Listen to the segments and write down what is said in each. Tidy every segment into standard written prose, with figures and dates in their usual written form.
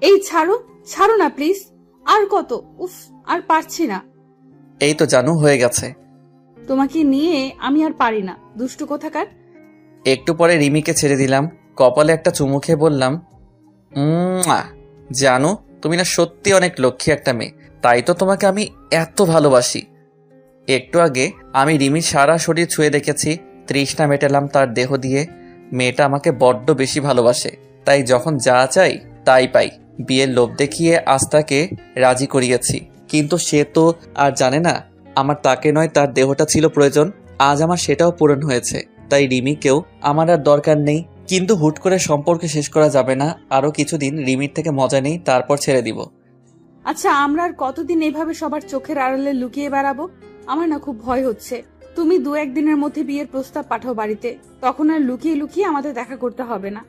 এই ছাড়ো, ছাড়ো না প্লিজ। আর কত, উফ, আর পারছি না। এই তো জানু, হয়ে গেছে। তোমাকে নিয়ে আমি আর পারি না, দুষ্টু কোথাকার। একটু পরে রিমিকে ছেড়ে দিলাম, কপালে একটা চুমু খেয়ে বললাম, জানু তুমি না সত্যি অনেক লক্ষ্মী একটা মেয়ে, তাই তো তোমাকে আমি এত ভালোবাসি। একটু আগে আমি রিমির সারা শরীর ছুঁয়ে দেখেছি, তৃষ্ণা মেটালাম তার দেহ দিয়ে। মেয়েটা আমাকে বড্ড বেশি ভালোবাসে, তাই যখন যা চাই তাই পাই। বিয়ের লোভ দেখিয়ে আজ তাকে রাজি করিয়েছি, কিন্তু সে তো আর জানে না আমার তাকে নয় তার দেহটা ছিল প্রয়োজন। আজ আমার সেটাও পূরণ হয়েছে, তাই রিমিকেও আমার আর দরকার নেই। কিন্তু হুট করে সম্পর্ক শেষ করা যাবে না, আরো কিছুদিন রিমির থেকে মজা নেই, তারপর ছেড়ে দিব। আচ্ছা, আমরা আর কতদিন এভাবে সবার চোখের আড়ালে লুকিয়ে বেড়াবো? আমার না খুব ভয় হচ্ছে। তুমি 2-1 দিনের মধ্যে বিয়ের প্রস্তাব পাঠাও বাড়িতে, তখন আর লুকিয়ে লুকিয়ে আমাদের দেখা করতে হবে না।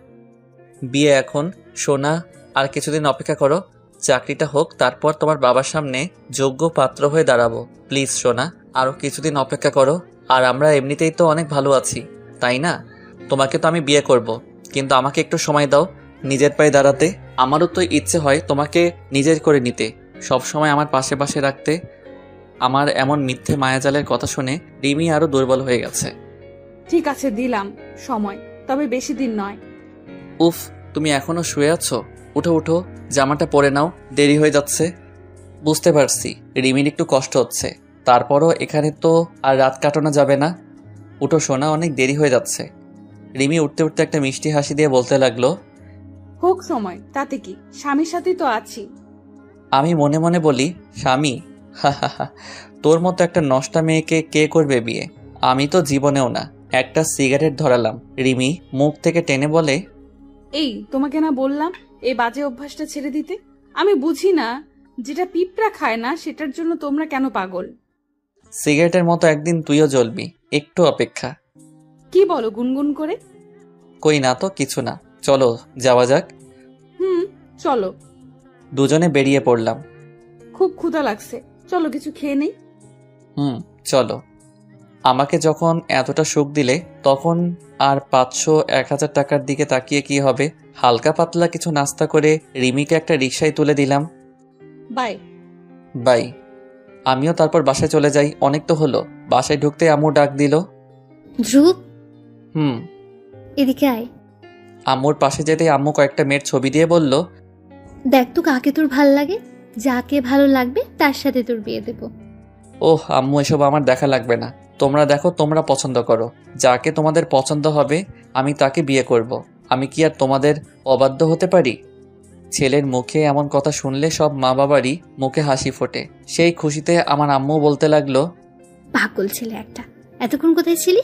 বিয়ে এখন, সোনা, আর কিছুদিন অপেক্ষা করো। চাকরিটা হোক, তারপর তোমার বাবার সামনে যোগ্য পাত্র হয়ে দাঁড়াবো। প্লিজ সোনা, আরো কিছুদিন অপেক্ষা করো। আর আমরা এমনিতেই তো অনেক ভালো আছি, তাই না? তোমাকে তো আমি বিয়ে করব, কিন্তু আমাকে একটু সময় দাও নিজের পায়ে দাঁড়াতে। আমারও তো ইচ্ছে হয় তোমাকে নিজের করে নিতে, সব সময় আমার পাশে পাশে রাখতে। আমার এমন মিথ্যে মায়াজালের কথা শুনে রিমি আরো দুর্বল হয়ে গেছে। ঠিক আছে, দিলাম সময়, তবে বেশি দিন নয়। উফ, তুমি এখনো শুয়ে আছো? উঠো উঠো, জামাটা পরে নাও, দেরি হয়ে যাচ্ছে। বুঝতে পারছি রিমির একটু কষ্ট হচ্ছে, তারপরও এখানে তো আর রাত কাটানো যাবে না। উঠো সোনা, অনেক দেরি হয়ে যাচ্ছে। রিমি উঠতে উঠতে একটা মিষ্টি হাসি দিয়ে বলতে লাগলো, হোক সময়, তাতে কি, স্বামীর সাথেই তো আছি। আমি মনে মনে বলি, স্বামী? হা হা হা, তোর মতো একটা নষ্টা মেয়েকে কে করবে বিয়ে? আমি তো জীবনেও না। একটা সিগারেট ধরালাম। রিমি মুখ থেকে টেনে বলে, এই তোমাকে না বললাম এই বাজে অভ্যাসটা ছেড়ে দিতে? আমি বুঝি না, যেটা পিঁপড়া খায় না সেটার জন্য তোমরা কেন পাগল। সিগারেটের মতো একদিন তুইও জ্বলবি, একটু অপেক্ষা। কি বলো গুনগুন করে? কই না তো, কিছু না, চলো যাওয়া যাক। চলো। দুজনে বেরিয়ে পড়লাম। খুব ক্ষুধা লাগছে, চলো কিছু খেয়ে নেই। চলো। আমাকে যখন এতটা সুখ দিলে, তখন আর 500-1000 টাকার দিকে তাকিয়ে কি হবে? হালকা পাতলা কিছু নাস্তা করে রিমিকে একটা রিকশায় তুলে দিলাম। বাই। বাই। আমিও তারপর বাসায় চলে যাই। অনেক তো হলো। বাসায় ঢুকতে আম্মু ডাক দিল, ধ্রুব, হুম। এদিকে আয়। আম্মুর পাশে যেতে আম্মু কয়েকটা মেয়ের ছবি দিয়ে বলল, দেখ তো কাকে তোর ভাল লাগে, যাকে ভালো লাগবে তার সাথে তোর বিয়ে দেব। ওহ আম্মু, এসব আমার দেখা লাগবে না। তোমরা দেখো, তোমরা পছন্দ করো। যাকে তোমাদের পছন্দ হবে আমি তাকে বিয়ে করব। আমি কি আর তোমাদের অবাধ্য হতে পারি? ছেলের মুখে এমন কথা শুনলে সব মা বাবারই মুখে হাসি ফোটে। সেই খুশিতে আমার আম্মু বলতে লাগলো, পাগল ছেলে একটা, এতক্ষণ কোথায় ছিলি?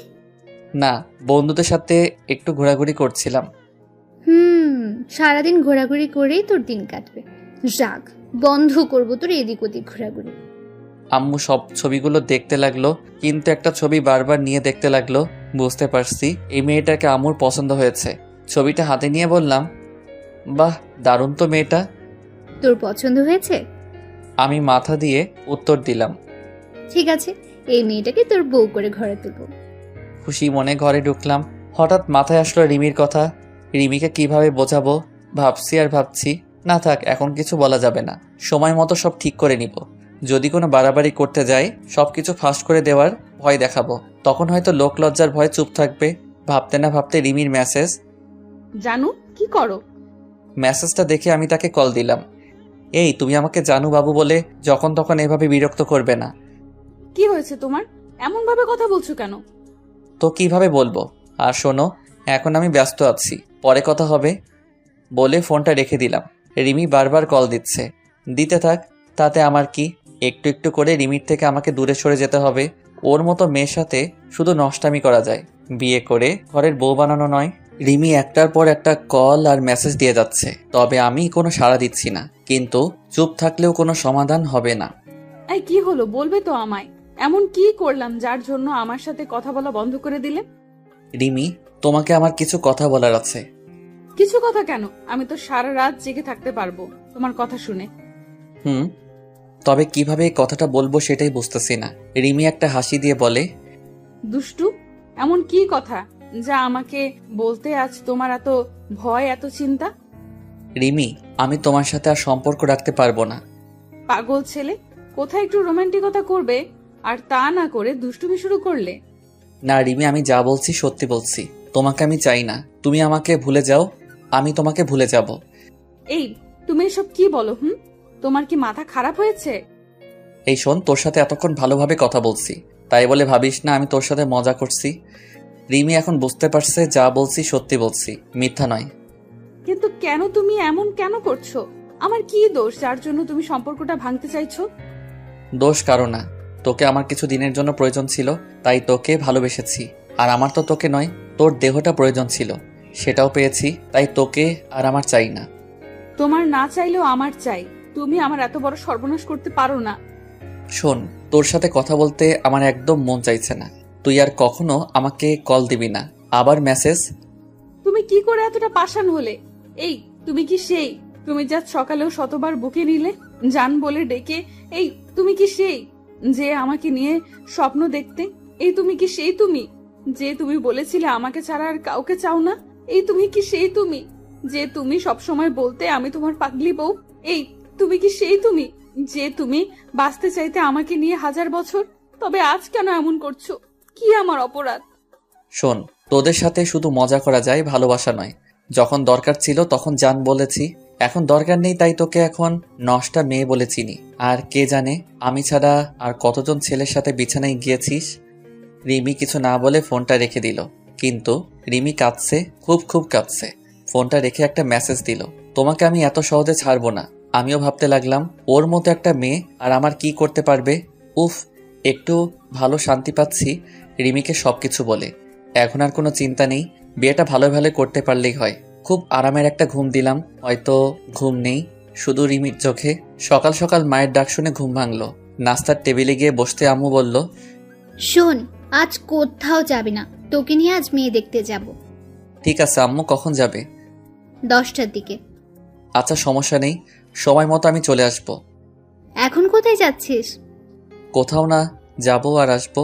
না, বন্ধুদের সাথে একটু ঘোরাঘুরি করছিলাম। সারাদিন ঘোরাঘুরি করেই তোর দিন কাটবে। যাক, বন্ধ করবো তোর এদিক ওদিক ঘোরাঘুরি। আম্মু সব ছবিগুলো দেখতে লাগলো, কিন্তু একটা ছবি বারবার নিয়ে দেখতে লাগলো। বুঝতে পারছি এই মেয়েটাকে আম্মুর পছন্দ হয়েছে। ছবিটা হাতে নিয়ে বললাম, বাহ, দারুণ তো মেয়েটা। তোর পছন্দ হয়েছে? আমি মাথা দিয়ে উত্তর দিলাম, ঠিক আছে, এই মেয়েটাকে তোর বউ করে ঘরে তুলব। খুশি মনে ঘরে ঢুকলাম। হঠাৎ মাথায় আসলো রিমির কথা। রিমিকে কিভাবে বোঝাবো ভাবছি আর ভাবছি। না থাক, এখন কিছু বলা যাবে না। সময় মতো সব ঠিক করে নিব। যদি কোনো বাড়াবাড়ি করতে যাই, সবকিছু ফাঁস করে দেওয়ার ভয় দেখাবো। তখন হয়তো লোক লজ্জার ভয় চুপ থাকবে। ভাবতে না ভাবতে রিমির মেসেজ। জানু, কি করো? মেসেজটা দেখে আমি তাকে কল দিলাম। এই, তুমি আমাকে জানু বাবু বলে যখন তখন এভাবে বিরক্ত করবে না। কি হয়েছে তোমার? এমন ভাবে কথা বলছো কেন? তো কিভাবে বলবো? আর শোনো, এখন আমি ব্যস্ত আছি, পরে কথা হবে বলে ফোনটা রেখে দিলাম। রিমি বারবার কল দিচ্ছে, দিতে থাক, তাতে আমার কি? একটু একটু করে রিমির থেকে আমাকে দূরে সরে যেতে হবে। ওর মতো মেয়ের সাথে শুধু নষ্টামি করা যায়, বিয়ে করে ঘরের বউ বানানো নয়। রিমি একটার পর একটা কল আর মেসেজ দিয়ে যাচ্ছে, তবে আমি কোনো সাড়া দিচ্ছি না। কিন্তু চুপ থাকলেও কোনো সমাধান হবে না। এই কি হলো, বলবে তো আমায়? এমন কি করলাম যার জন্য আমার সাথে কথা বলা বন্ধ করে দিলে? রিমি, তোমাকে আমার কিছু কথা বলার আছে। কিছু কথা কেন? আমি তো সারা রাত জেগে থাকতে পারবো তোমার কথা শুনে। তবে কিভাবে এই কথাটা বলবো সেটাই বুঝতেছি না। রিমি একটা হাসি দিয়ে বলে, দুষ্টু, এমন কি কথা যা আমাকে বলতে আজ তোমার এত ভয়, এত চিন্তা? রিমি, আমি তোমার সাথে আর সম্পর্ক রাখতে পারবো না। পাগল ছেলে, কোথায় একটু রোমান্টিকতা করবে আর তা না করে দুষ্টুমি শুরু করলে। না রিমি, আমি যা বলছি সত্যি বলছি। তোমাকে আমি চাই না, তুমি আমাকে ভুলে যাও, আমি তোমাকে ভুলে যাব। এই তুমি এসব কি বলো? তোমার কি মাথা খারাপ হয়েছে? এই শোন, তোর সাথে এতক্ষণ ভালোভাবে কথা বলছি, তাই বলে ভাবিস না আমি তোর সাথে মজা করছি। রিমি এখন বুঝতে পারছে যা বলছি সত্যি বলছি, মিথ্যা নয়। কিন্তু কেন তুমি এমন কেন করছো? আমার কি দোষ যার জন্য তুমি সম্পর্কটা ভাঙতে চাইছো? দোষ কারো না, তোকে আমার কিছু দিনের জন্য প্রয়োজন ছিল, তাই তোকে ভালোবেসেছি। আর আমার তো তোকে নয়, তোর দেহটা প্রয়োজন ছিল, সেটাও পেয়েছি, তাই তোকে আর আমার চাই না। তোমার না চাইলেও আমার চাই। তুমি আমার এত বড় সর্বনাশ করতে পারো না। শোন, তোর সাথে কথা বলতে আমার একদম মন চাইছে না। তুই আর কখনো আমাকে কল দিবি না, আবার মেসেজ। তুমি কি করে এতটা পাষাণ হলে? এই তুমি কি সেই তুমি যা সকালেও শতবার বুকে নিলে জান বলে ডেকে? এই তুমি কি সেই যে আমাকে নিয়ে স্বপ্ন দেখতে? এই তুমি কি সেই তুমি যে তুমি বলেছিলে আমাকে ছাড়া আর কাউকে চাও না? এই তুমি কি সেই তুমি যে তুমি সবসময় বলতে আমি তোমার পাগলি বউ? এই তুমি কি সেই তুমি যে তুমি বাঁচতে চাইতে আমাকে নিয়ে 1000 বছর? তবে আজ কেন এমন করছো? কি আমার অপরাধ? শোন, তোদের সাথে শুধু মজা করা যায়, ভালোবাসা নয়। যখন দরকার ছিল তখন জান বলেছি, এখন দরকার নেই, তাই তোকে এখন 9টা মেয়ে বলে চিনি। আর কে জানে আমি ছাড়া আর কতজন ছেলের সাথে বিছানায় গিয়েছিস। রিমি কিছু না বলে ফোনটা রেখে দিল, কিন্তু রিমি কাঁদছে, খুব খুব কাঁদছে। ফোনটা রেখে একটা মেসেজ দিল, তোমাকে আমি এত সহজে ছাড়বো না। আমিও ভাবতে লাগলাম ওর মতো একটা মেয়ে আর আমার কি করতে পারবে। উফ, একটু ভালো শান্তি পাচ্ছি রিমিকে সবকিছু বলে। এখন আর কোনো চিন্তা নেই, বিয়েটা ভালো ভালো করতে পারলেই হয়। খুব আরামের একটা ঘুম দিলাম, হয়তো ঘুম নেই, শুধু রিমির চোখে। সকাল সকাল মায়ের ডাক শুনে ঘুম ভাঙলো। নাস্তার টেবিলে গিয়ে বসতে আম্মু বলল, শোন, আজ কোথাও যাবি না, তোকে নিয়ে আজ মেয়ে দেখতে যাব। ঠিক আছে আম্মু, কখন যাবে? 10টার দিকে। আচ্ছা সমস্যা নেই, সময় মতো আমি চলে আসব। এখন কোথায় যাচ্ছিস? কোথাও না, যাবো আর আসবো।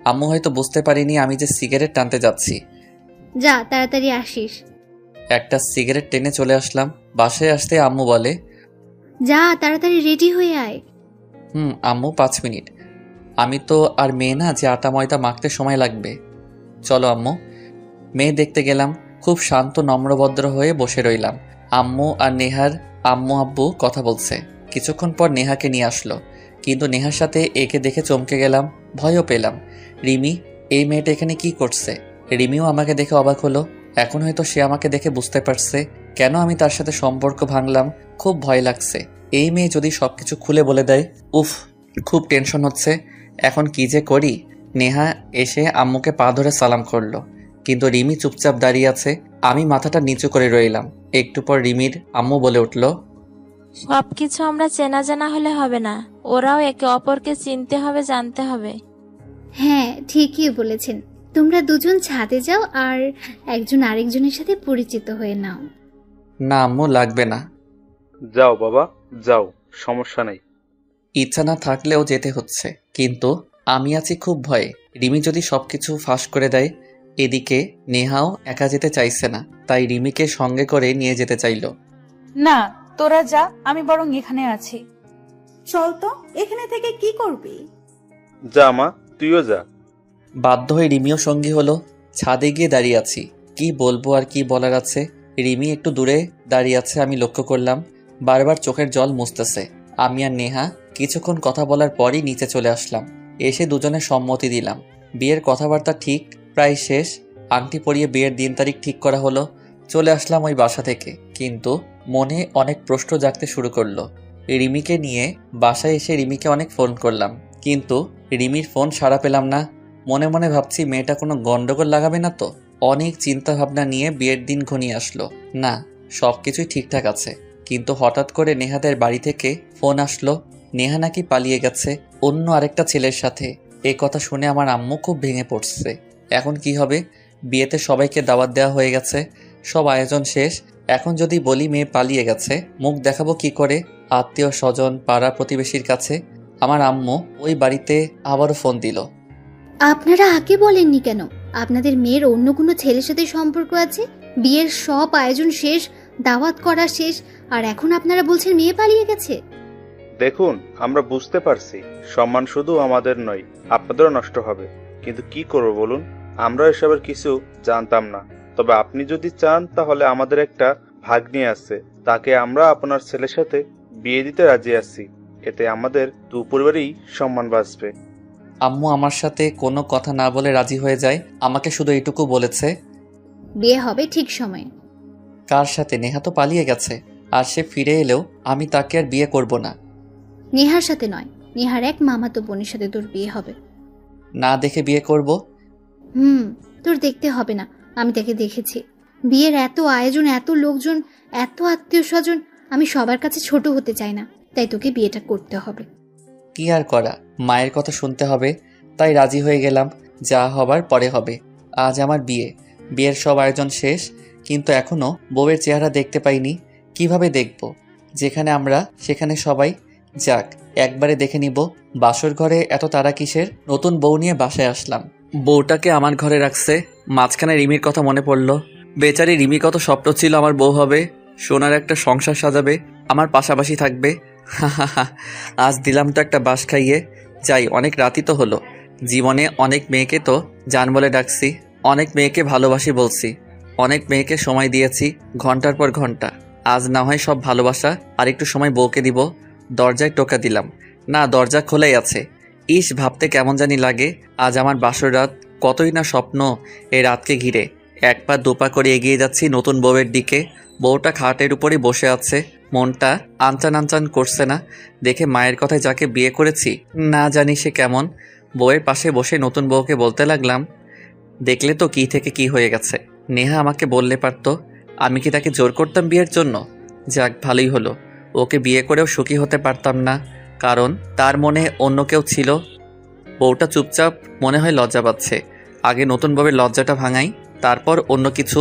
আম্মু হয়তো বুঝতে পারিনি আমি যে সিগারেট টানতে যাচ্ছি। যা তাড়াতাড়ি আসিস। একটা সিগারেট টেনে চলে আসলাম। বাসায় আসতে আম্মু বলে, যা তাড়াতাড়ি রেডি হয়ে আয়। আম্মু 5 মিনিট। আমি তো আর মেয়ে না যে আটা ময়দা মাখতে সময় লাগবে। চলো আম্মু। মেয়ে দেখতে গেলাম, খুব শান্ত নম্রভদ্র হয়ে বসে রইলাম। আম্মু আর নেহার আম্মু আব্বু কথা বলছে। কিছুক্ষণ পর নেহাকে নিয়ে আসলো, কিন্তু নেহার সাথে একে দেখে চমকে গেলাম, ভয়ও পেলাম। রিমি, এই মেয়েটা এখানে কি করছে? রিমিও আমাকে দেখে অবাক হলো। এখন হয়তো সে আমাকে দেখে বুঝতে পারছে কেন আমি তার সাথে সম্পর্ক ভাঙলাম। খুব ভয় লাগছে, এই মেয়ে যদি সবকিছু খুলে বলে দেয়। উফ, খুব টেনশন হচ্ছে, এখন কি যে করি। নেহা এসে আম্মুকে পা ধরে সালাম করলো, কিন্তু রিমি চুপচাপ দাঁড়িয়ে আছে। আমি মাথাটা নিচু করে রইলাম। একটু পর রিমির আম্মু বলে উঠল, সবকিছু আমরা চেনা জানা হলে হবে না, ওরাও একে অপরকে চিনতে হবে, জানতে হবে। হ্যাঁ, ঠিকই বলেছেন। তোমরা দুজন ছাদে যাও আর একজন আরেকজনের সাথে পরিচিত হয়ে নাও। না আম্মু, লাগবে না। যাও বাবা, যাও, সমস্যা নেই। ইচ্ছা না থাকলেও যেতে হচ্ছে, কিন্তু আমি আছি খুব ভয়ে। রিমি যদি সবকিছু ফাঁস করে দেয়। এদিকে নেহাও একা যেতে চাইছে না, তাই রিমিকে সঙ্গে করে নিয়ে যেতে চাইল। না, তোরা যা, আমি বরং এখানে আছি। চল তো, এখানে থেকে কি করবি? যা মা, তুইও যা। বাধ্য হয়ে রিমিও সঙ্গী হলো। ছাদে গিয়ে দাঁড়িয়ে আছি, কি বলবো আর কি বলার আছে। রিমি একটু দূরে দাঁড়িয়ে আছে, আমি লক্ষ্য করলাম বারবার চোখের জল মুছতেছে। আমি আর নেহা কিছুক্ষণ কথা বলার পরই নিচে চলে আসলাম। এসে দুজনে সম্মতি দিলাম। বিয়ের কথাবার্তা ঠিক প্রায় শেষ। আংটি পরিয়ে বিয়ের দিন তারিখ ঠিক করা হলো। চলে আসলাম ওই বাসা থেকে, কিন্তু মনে অনেক প্রশ্ন জাগতে শুরু করলো। রিমিকে নিয়ে বাসায় এসে রিমিকে অনেক ফোন করলাম, কিন্তু রিমির ফোন সাড়া পেলাম না। মনে মনে ভাবছি মেয়েটা কোনো গন্ডগোল লাগাবে না তো। অনেক চিন্তা ভাবনা নিয়ে বিয়ের দিন ঘনিয়ে আসলো। না, সবকিছুই ঠিকঠাক আছে, কিন্তু হঠাৎ করে নেহাদের বাড়ি থেকে ফোন আসলো নেহা নাকি পালিয়ে গেছে অন্য আরেকটা ছেলের সাথে। এই কথা শুনে আমার আম্মু খুব ভেঙে পড়ছে। এখন কি হবে? বিয়েতে সবাইকে দাওয়াত দেওয়া হয়ে গেছে, সব আয়োজন শেষ। এখন যদি বলি মেয়ে পালিয়ে গেছে, মুখ দেখাবো কি করে আত্মীয় স্বজন পাড়া প্রতিবেশীর কাছে? আমার আম্মু ওই বাড়িতে আবারও ফোন দিল। আপনারা আগে বলেননি কেন আপনাদের মেয়ের অন্য কোনো ছেলের সাথে সম্পর্ক আছে? বিয়ের সব আয়োজন শেষ, দাওয়াত করা শেষ আর এখন আপনারা বলছেন মেয়ে পালিয়ে গেছে। দেখুন, আমরা বুঝতে পারছি সম্মান শুধু আমাদের নয়, আপনাদেরও নষ্ট হবে, কিন্তু কি করব বলুন? আমরা এসবের কিছু জানতাম না। তবে আপনি যদি চান তাহলে আমাদের একটা ভাগ্নি আছে, তাকে আমরা আপনার ছেলের সাথে বিয়ে দিতে রাজি আছি। এতে আমাদের দু পরিবারই সম্মান বাঁচবে। আম্মু আমার সাথে কোনো কথা না বলে রাজি হয়ে যায়। আমাকে শুধু এইটুকু বলেছে, বিয়ে হবে ঠিক সময়ে। কার সাথে? নেহা তো পালিয়ে গেছে, আর সে ফিরে এলেও আমি তাকে আর বিয়ে করব না। নেহার সাথে নয়, নেহার এক মামাতো বোনের সাথে তোর বিয়ে হবে। না দেখে বিয়ে করব? তোর দেখতে হবে না, আমি তাকে দেখেছি। বিয়ের এত আয়োজন, এত লোকজন, এত আত্মীয় স্বজন, আমি সবার কাছে ছোট হতে চাই না, তাই তোকে বিয়েটা করতে হবে। কি আর করা, মায়ের কথা শুনতে হবে, তাই রাজি হয়ে গেলাম। যা হবার পরে হবে। আজ আমার বিয়ে। বিয়ের সব আয়োজন শেষ, কিন্তু এখনো বউয়ের চেহারা দেখতে পাইনি। কিভাবে দেখব? যেখানে আমরা সেখানে সবাই। যাক, একবারে দেখে নিব। বাসর ঘরে এত তাড়া কিসের? নতুন বউ নিয়ে বাসায় আসলাম, বউটাকে আমার ঘরে রাখছে। মাঝখানে রিমির কথা মনে পড়ল। বেচারি রিমি কত স্বপ্ন ছিল আমার বউ হবে, সোনার একটা সংসার সাজাবে, আমার পাশাপাশি থাকবে। আজ দিলাম তো একটা বাঁশ খাইয়ে। যাই, অনেক রাতই তো হলো। জীবনে অনেক মেয়েকে তো জান বলে ডাকছি, অনেক মেয়েকে ভালোবাসি বলছি, অনেক মেয়েকে সময় দিয়েছি ঘন্টার পর ঘন্টা। আজ না হয় সব ভালোবাসা আর একটু সময় বউকে দিব। দরজায় টোকা দিলাম, না, দরজা খোলাই আছে। ইস, ভাবতে কেমন জানি লাগে। আজ আমার বাসর রাত, কতই না স্বপ্ন এই রাতকে ঘিরে। এক পা দুপা করে এগিয়ে যাচ্ছি নতুন বউয়ের দিকে। বউটা খাটের উপরই বসে আছে, মনটা আনচান আনচান করছে না। দেখে মায়ের কথায় যাকে বিয়ে করেছি, না জানি সে কেমন। বউয়ের পাশে বসে নতুন বউকে বলতে লাগলাম, দেখলে তো কি থেকে কি হয়ে গেছে। নেহা আমাকে বললে পারতো, আমি কি তাকে জোর করতাম বিয়ের জন্য? যাক, ভালোই হলো। ওকে বিয়ে করেও সুখী হতে পারতাম না, কারণ তার মনে অন্য কেউ ছিল। বউটা চুপচাপ, মনে হয় লজ্জা পাচ্ছে। আগে নতুন বউয়ের লজ্জাটা ভাঙাই, তারপর অন্য কিছু।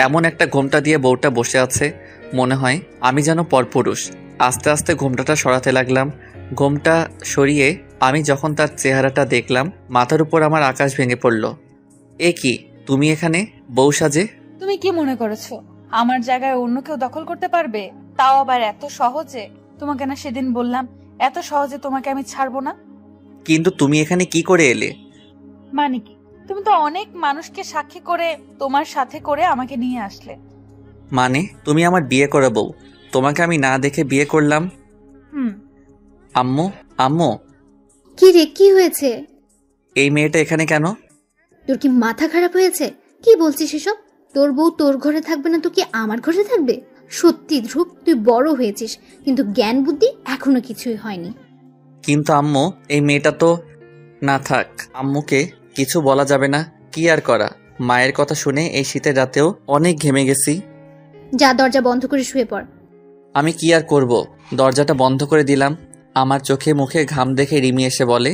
এমন একটা ঘোমটা দিয়ে বউটা বসে আছে, মনে হয় আমি যেন পরপুরুষ। আস্তে আস্তে ঘোমটাটা সরাতে লাগলাম। ঘোমটা সরিয়ে আমি যখন তার চেহারাটা দেখলাম, মাথার উপর আমার আকাশ ভেঙে পড়ল। এ কি, তুমি এখানে বউ সাজে? তুমি কি মনে করেছো আমার জায়গায় অন্য কেউ দখল করতে পারবে? তাও আবার এত সহজে? তোমাকে না সেদিন বললাম এত সহজে তোমাকে আমি ছাড়বো না। কিন্তু তুমি এখানে কি করে এলে? মানে কি? তুমি তো অনেক মানুষকে সাক্ষী করে তোমার সাথে করে আমাকে নিয়ে আসলে। মানে তুমি আমার বিয়ে করা বউ, তোমাকে আমি না দেখে বিয়ে করলাম? আম্মু, আম্মু, কি রে, কি হয়েছে? এই মেয়েটা এখানে কেন? তোর কি মাথা খারাপ হয়েছে? কি বলছিস এসব? তোর বউ তোর ঘরে থাকবে না তো কি আমার ঘরে থাকবে? সত্যি ধ্রুব, তুই বড় হয়েছিস, কিন্তু জ্ঞান বুদ্ধি এখনো কিছুই হয়নি। কিন্তু আম্মু, এই মেয়েটা তো... না থাক, আম্মুকে কিছু বলা যাবে না। কি আর করা, মায়ের কথা শুনে এই শীতের রাতেও অনেক ঘেমে গেছি। যা, দরজা বন্ধ করে শুয়ে পড়। আমি কি আর করব, দরজাটা বন্ধ করে দিলাম। আমার চোখে মুখে ঘাম দেখে রিমি এসে বলে,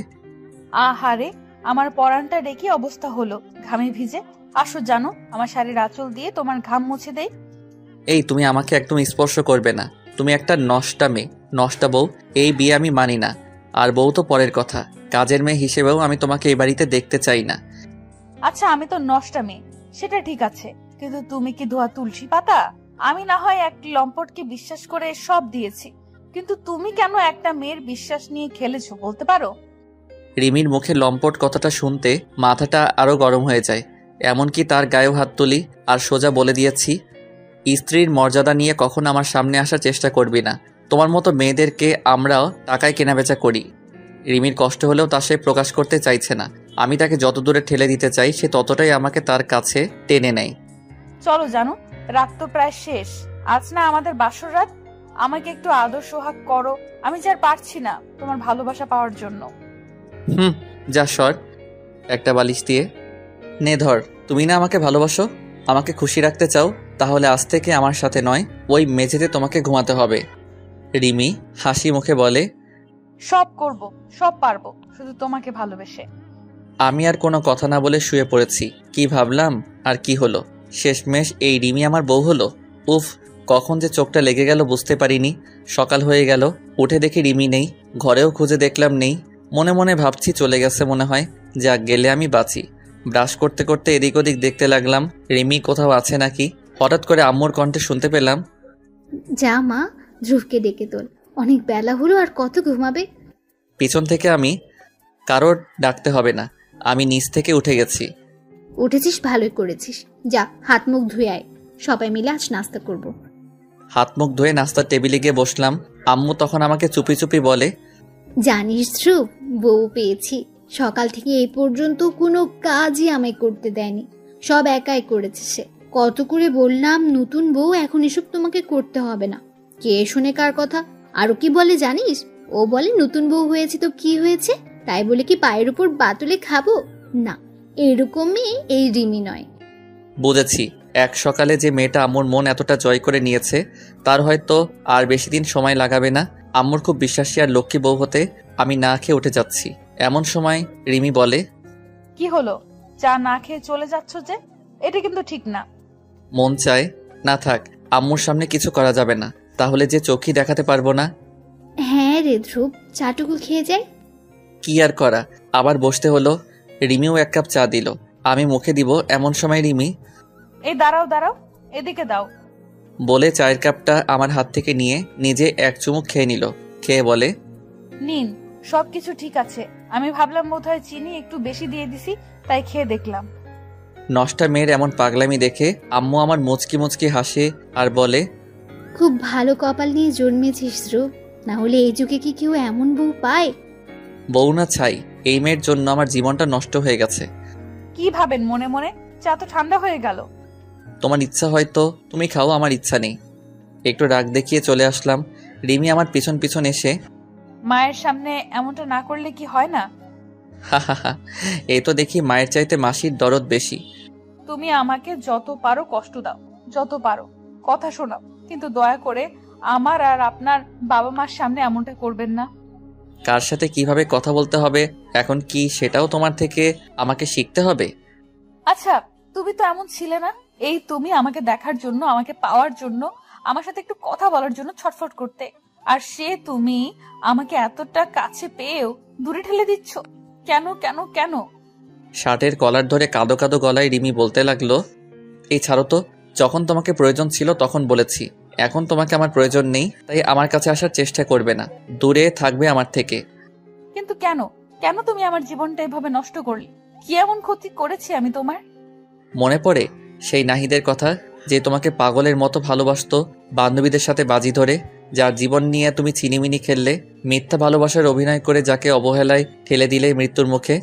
আহারে, আমার পরানটা রেখে অবস্থা হলো, ঘামে ভিজে। আসো, জানো আমার শাড়ির আঁচল দিয়ে তোমার ঘাম মুছে দেই। এই, তুমি আমাকে একদম স্পর্শ করবে না। তুমি একটা নষ্টা মেয়ে, নষ্টা বউ। এই বিয়ে আমি মানি না। আর বউ তো পরের কথা, কাজের মেয়ে হিসেবেও আমি তোমাকে এই বাড়িতে দেখতে চাই না। আচ্ছা, আমি তো নষ্টা মেয়ে, সেটা ঠিক আছে, কিন্তু তুমি কি ধোয়া তুলসী পাতা? আমি না হয় এক লম্পটকে বিশ্বাস করে সব দিয়েছি, কিন্তু তুমি কেন একটা মেয়ের বিশ্বাস নিয়ে খেলেছো বলতে পারো? রিমির মুখে লম্পট কথাটা শুনতে মাথাটা আরো গরম হয়ে যায়। এমনকি তার গায়েও হাত তুলি আর সোজা বলে দিয়েছি, স্ত্রীর মর্যাদা নিয়ে কখন আমার সামনে আসার চেষ্টা করবি না। তোমার মতো মেয়েদেরকে আমরাও টাকায় কেনাবেচা করি। রিমির কষ্ট হলেও তা সে প্রকাশ করতে চাইছে না। আমি তাকে যত দূরে ঠেলে দিতে চাই, সে ততটাই আমাকে তার কাছে টেনে নেয়। চলো, জানো রাত তো প্রায় শেষ। আজ না আমাদের বাসর রাত, আমাকে একটু আদর সোহাগ করো। আমি যে আর পারছি না তোমার ভালোবাসা পাওয়ার জন্য। যা সর, একটা বালিশ দিয়ে নে ধর। তুমি না আমাকে ভালোবাসো, আমাকে খুশি রাখতে চাও, তাহলে আজ থেকে আমার সাথে নয়, ওই মেঝেতে তোমাকে ঘুমাতে হবে। রিমি হাসি মুখে বলে, সব করব, সব পারবো, শুধু তোমাকে ভালোবেসে। আমি আর কোনো কথা না বলে শুয়ে পড়েছি। কি ভাবলাম আর কি হলো, শেষমেশ এই রিমি আমার বউ হলো। উফ, কখন যে চোখটা লেগে গেল বুঝতে পারিনি। সকাল হয়ে গেল, উঠে দেখি রিমি নেই। ঘরেও খুঁজে দেখলাম নেই। মনে মনে ভাবছি চলে গেছে মনে হয়। যাক, গেলে আমি বাঁচি। ব্রাশ করতে করতে এদিক ওদিক দেখতে লাগলাম রিমি কোথাও আছে নাকি। হঠাৎ করে আম্মুর কণ্ঠে শুনতে পেলাম, যা মা, ধ্রুবকে ডেকে তোল, অনেক বেলা হলো, আর কত ঘুমাবে। পিছন থেকে আমি কারোর ডাকতে হবে না, আমি নিচ থেকে উঠে গেছি। উঠেছিস, ভালোই করেছিস। যা হাত মুখ ধুয়ে আয়, সবাই মিলে আজ নাস্তা করব। হাত মুখ ধুয়ে নাস্তার টেবিলে গিয়ে বসলাম। আম্মু তখন আমাকে চুপি চুপি বলে, জানিস ধ্রুব, বউ পেয়েছি। সকাল থেকে এই পর্যন্ত কোনো কাজই আমায় করতে দেয়নি, সব একাই করেছে সে। কত করে বললাম নতুন বউ, এখন এসব তোমাকে করতে হবে না। কে শুনে কার কথা? আরো কি বলে জানিস? ও বলে নতুন বউ হয়েছে তো কি হয়েছে, তাই বলে কি পায়ের উপর বাতুলে খাবো? না, এরকম মেয়ে এই রিমি নয়। বুঝেছি, এক সকালে যে মেয়েটা আম্মুর মন এতটা জয় করে নিয়েছে তার হয়তো আর বেশি দিন সময় লাগাবে না আম্মুর খুব বিশ্বাসী আর লক্ষ্মী বউ হতে। আমি না খেয়ে উঠে যাচ্ছি, এমন সময় রিমি বলে, কি হলো, চা না খেয়ে চলে যাচ্ছ যে? এটা কিন্তু ঠিক না। মন চায় না থাক, আম্মুর সামনে কিছু করা যাবে না, তাহলে যে চোখই দেখাতে পারবো না। হ্যাঁ রে ধ্রুব, চাটুকু খেয়ে যাই। কি আর করা, আবার বসতে হলো। রিমিও এক কাপ চা দিল, আমি মুখে দিব এমন সময় রিমি, এই দাঁড়াও দাঁড়াও, এদিকে দাও। বলে চায়ের কাপটা আমার হাত থেকে নিয়ে নিজে এক চুমুক খেয়ে নিল। খেয়ে বলে, নিন, সবকিছু ঠিক আছে। আমি ভাবলাম বোধহয় চিনি একটু বেশি দিয়ে দিছি, তাই খেয়ে দেখলাম। নষ্টা মেয়ের এমন পাগলামি দেখে আম্মু আমার মুচকি মুচকি হাসে আর বলে, খুব ভালো কপাল নিয়ে জন্মেছিস ধ্রুব, না হলে এই যুগে কি কেউ এমন বউ পায়? বউ না ছাই, এই মেয়ের জন্য আমার জীবনটা নষ্ট হয়ে গেছে। কি ভাবেন মনে মনে? চা তো ঠান্ডা হয়ে গেল। তোমার ইচ্ছা হয়তো তুমি খাও, আমার ইচ্ছা নেই। একটু রাগ দেখিয়ে চলে আসলাম। রিমি আমার পিছন পিছন এসে, মায়ের সামনে এমনটা না করলে কি হয় না? হা হা হা, এই তো দেখি মায়ের চাইতে মাসির দরদ বেশি। তুমি আমাকে যত পারো কষ্ট দাও, যত পারো কথা শোনাও, কিন্তু দয়া করে আমার আর আপনার বাবা মার সামনে এমনটা করবেন না। কার সাথে কিভাবে কথা বলতে হবে এখন কি সেটাও তোমার থেকে আমাকে শিখতে হবে? আচ্ছা, তুমি তো এমন ছিলে না। এই তুমি আমাকে দেখার জন্য, আমাকে পাওয়ার জন্য, আমার সাথে একটু কথা বলার জন্য ছটফট করতে, আর সে তুমি আমাকে এতটা কাছে পেয়েও দূরে ঠেলে দিচ্ছ। কেন কেন কেন? শার্টের কলার ধরে কাঁদো কাঁদো গলায় রিমি বলতে লাগলো, এই ছাড়ো তো, যখন তোমাকে প্রয়োজন ছিল তখন বলেছি, এখন তোমাকে আমার প্রয়োজন নেই, তাই আমার কাছে আসার চেষ্টা করবে না, দূরে থাকবে আমার থেকে। কিন্তু কেন, কেন তুমি আমার জীবনটা এভাবে নষ্ট করলে? কি এমন ক্ষতি করেছি আমি তোমার? মনে পড়ে সেই নাহিদের কথা, যে তোমাকে পাগলের মতো ভালোবাসতো, বান্ধবীদের সাথে বাজি ধরে, যার জীবন নিয়ে তুমি চিনিমিনি খেললে, মিথ্যা ভালোবাসার অভিনয় করে যাকে অবহেলায় ঠেলে দিলে মৃত্যুর মুখে,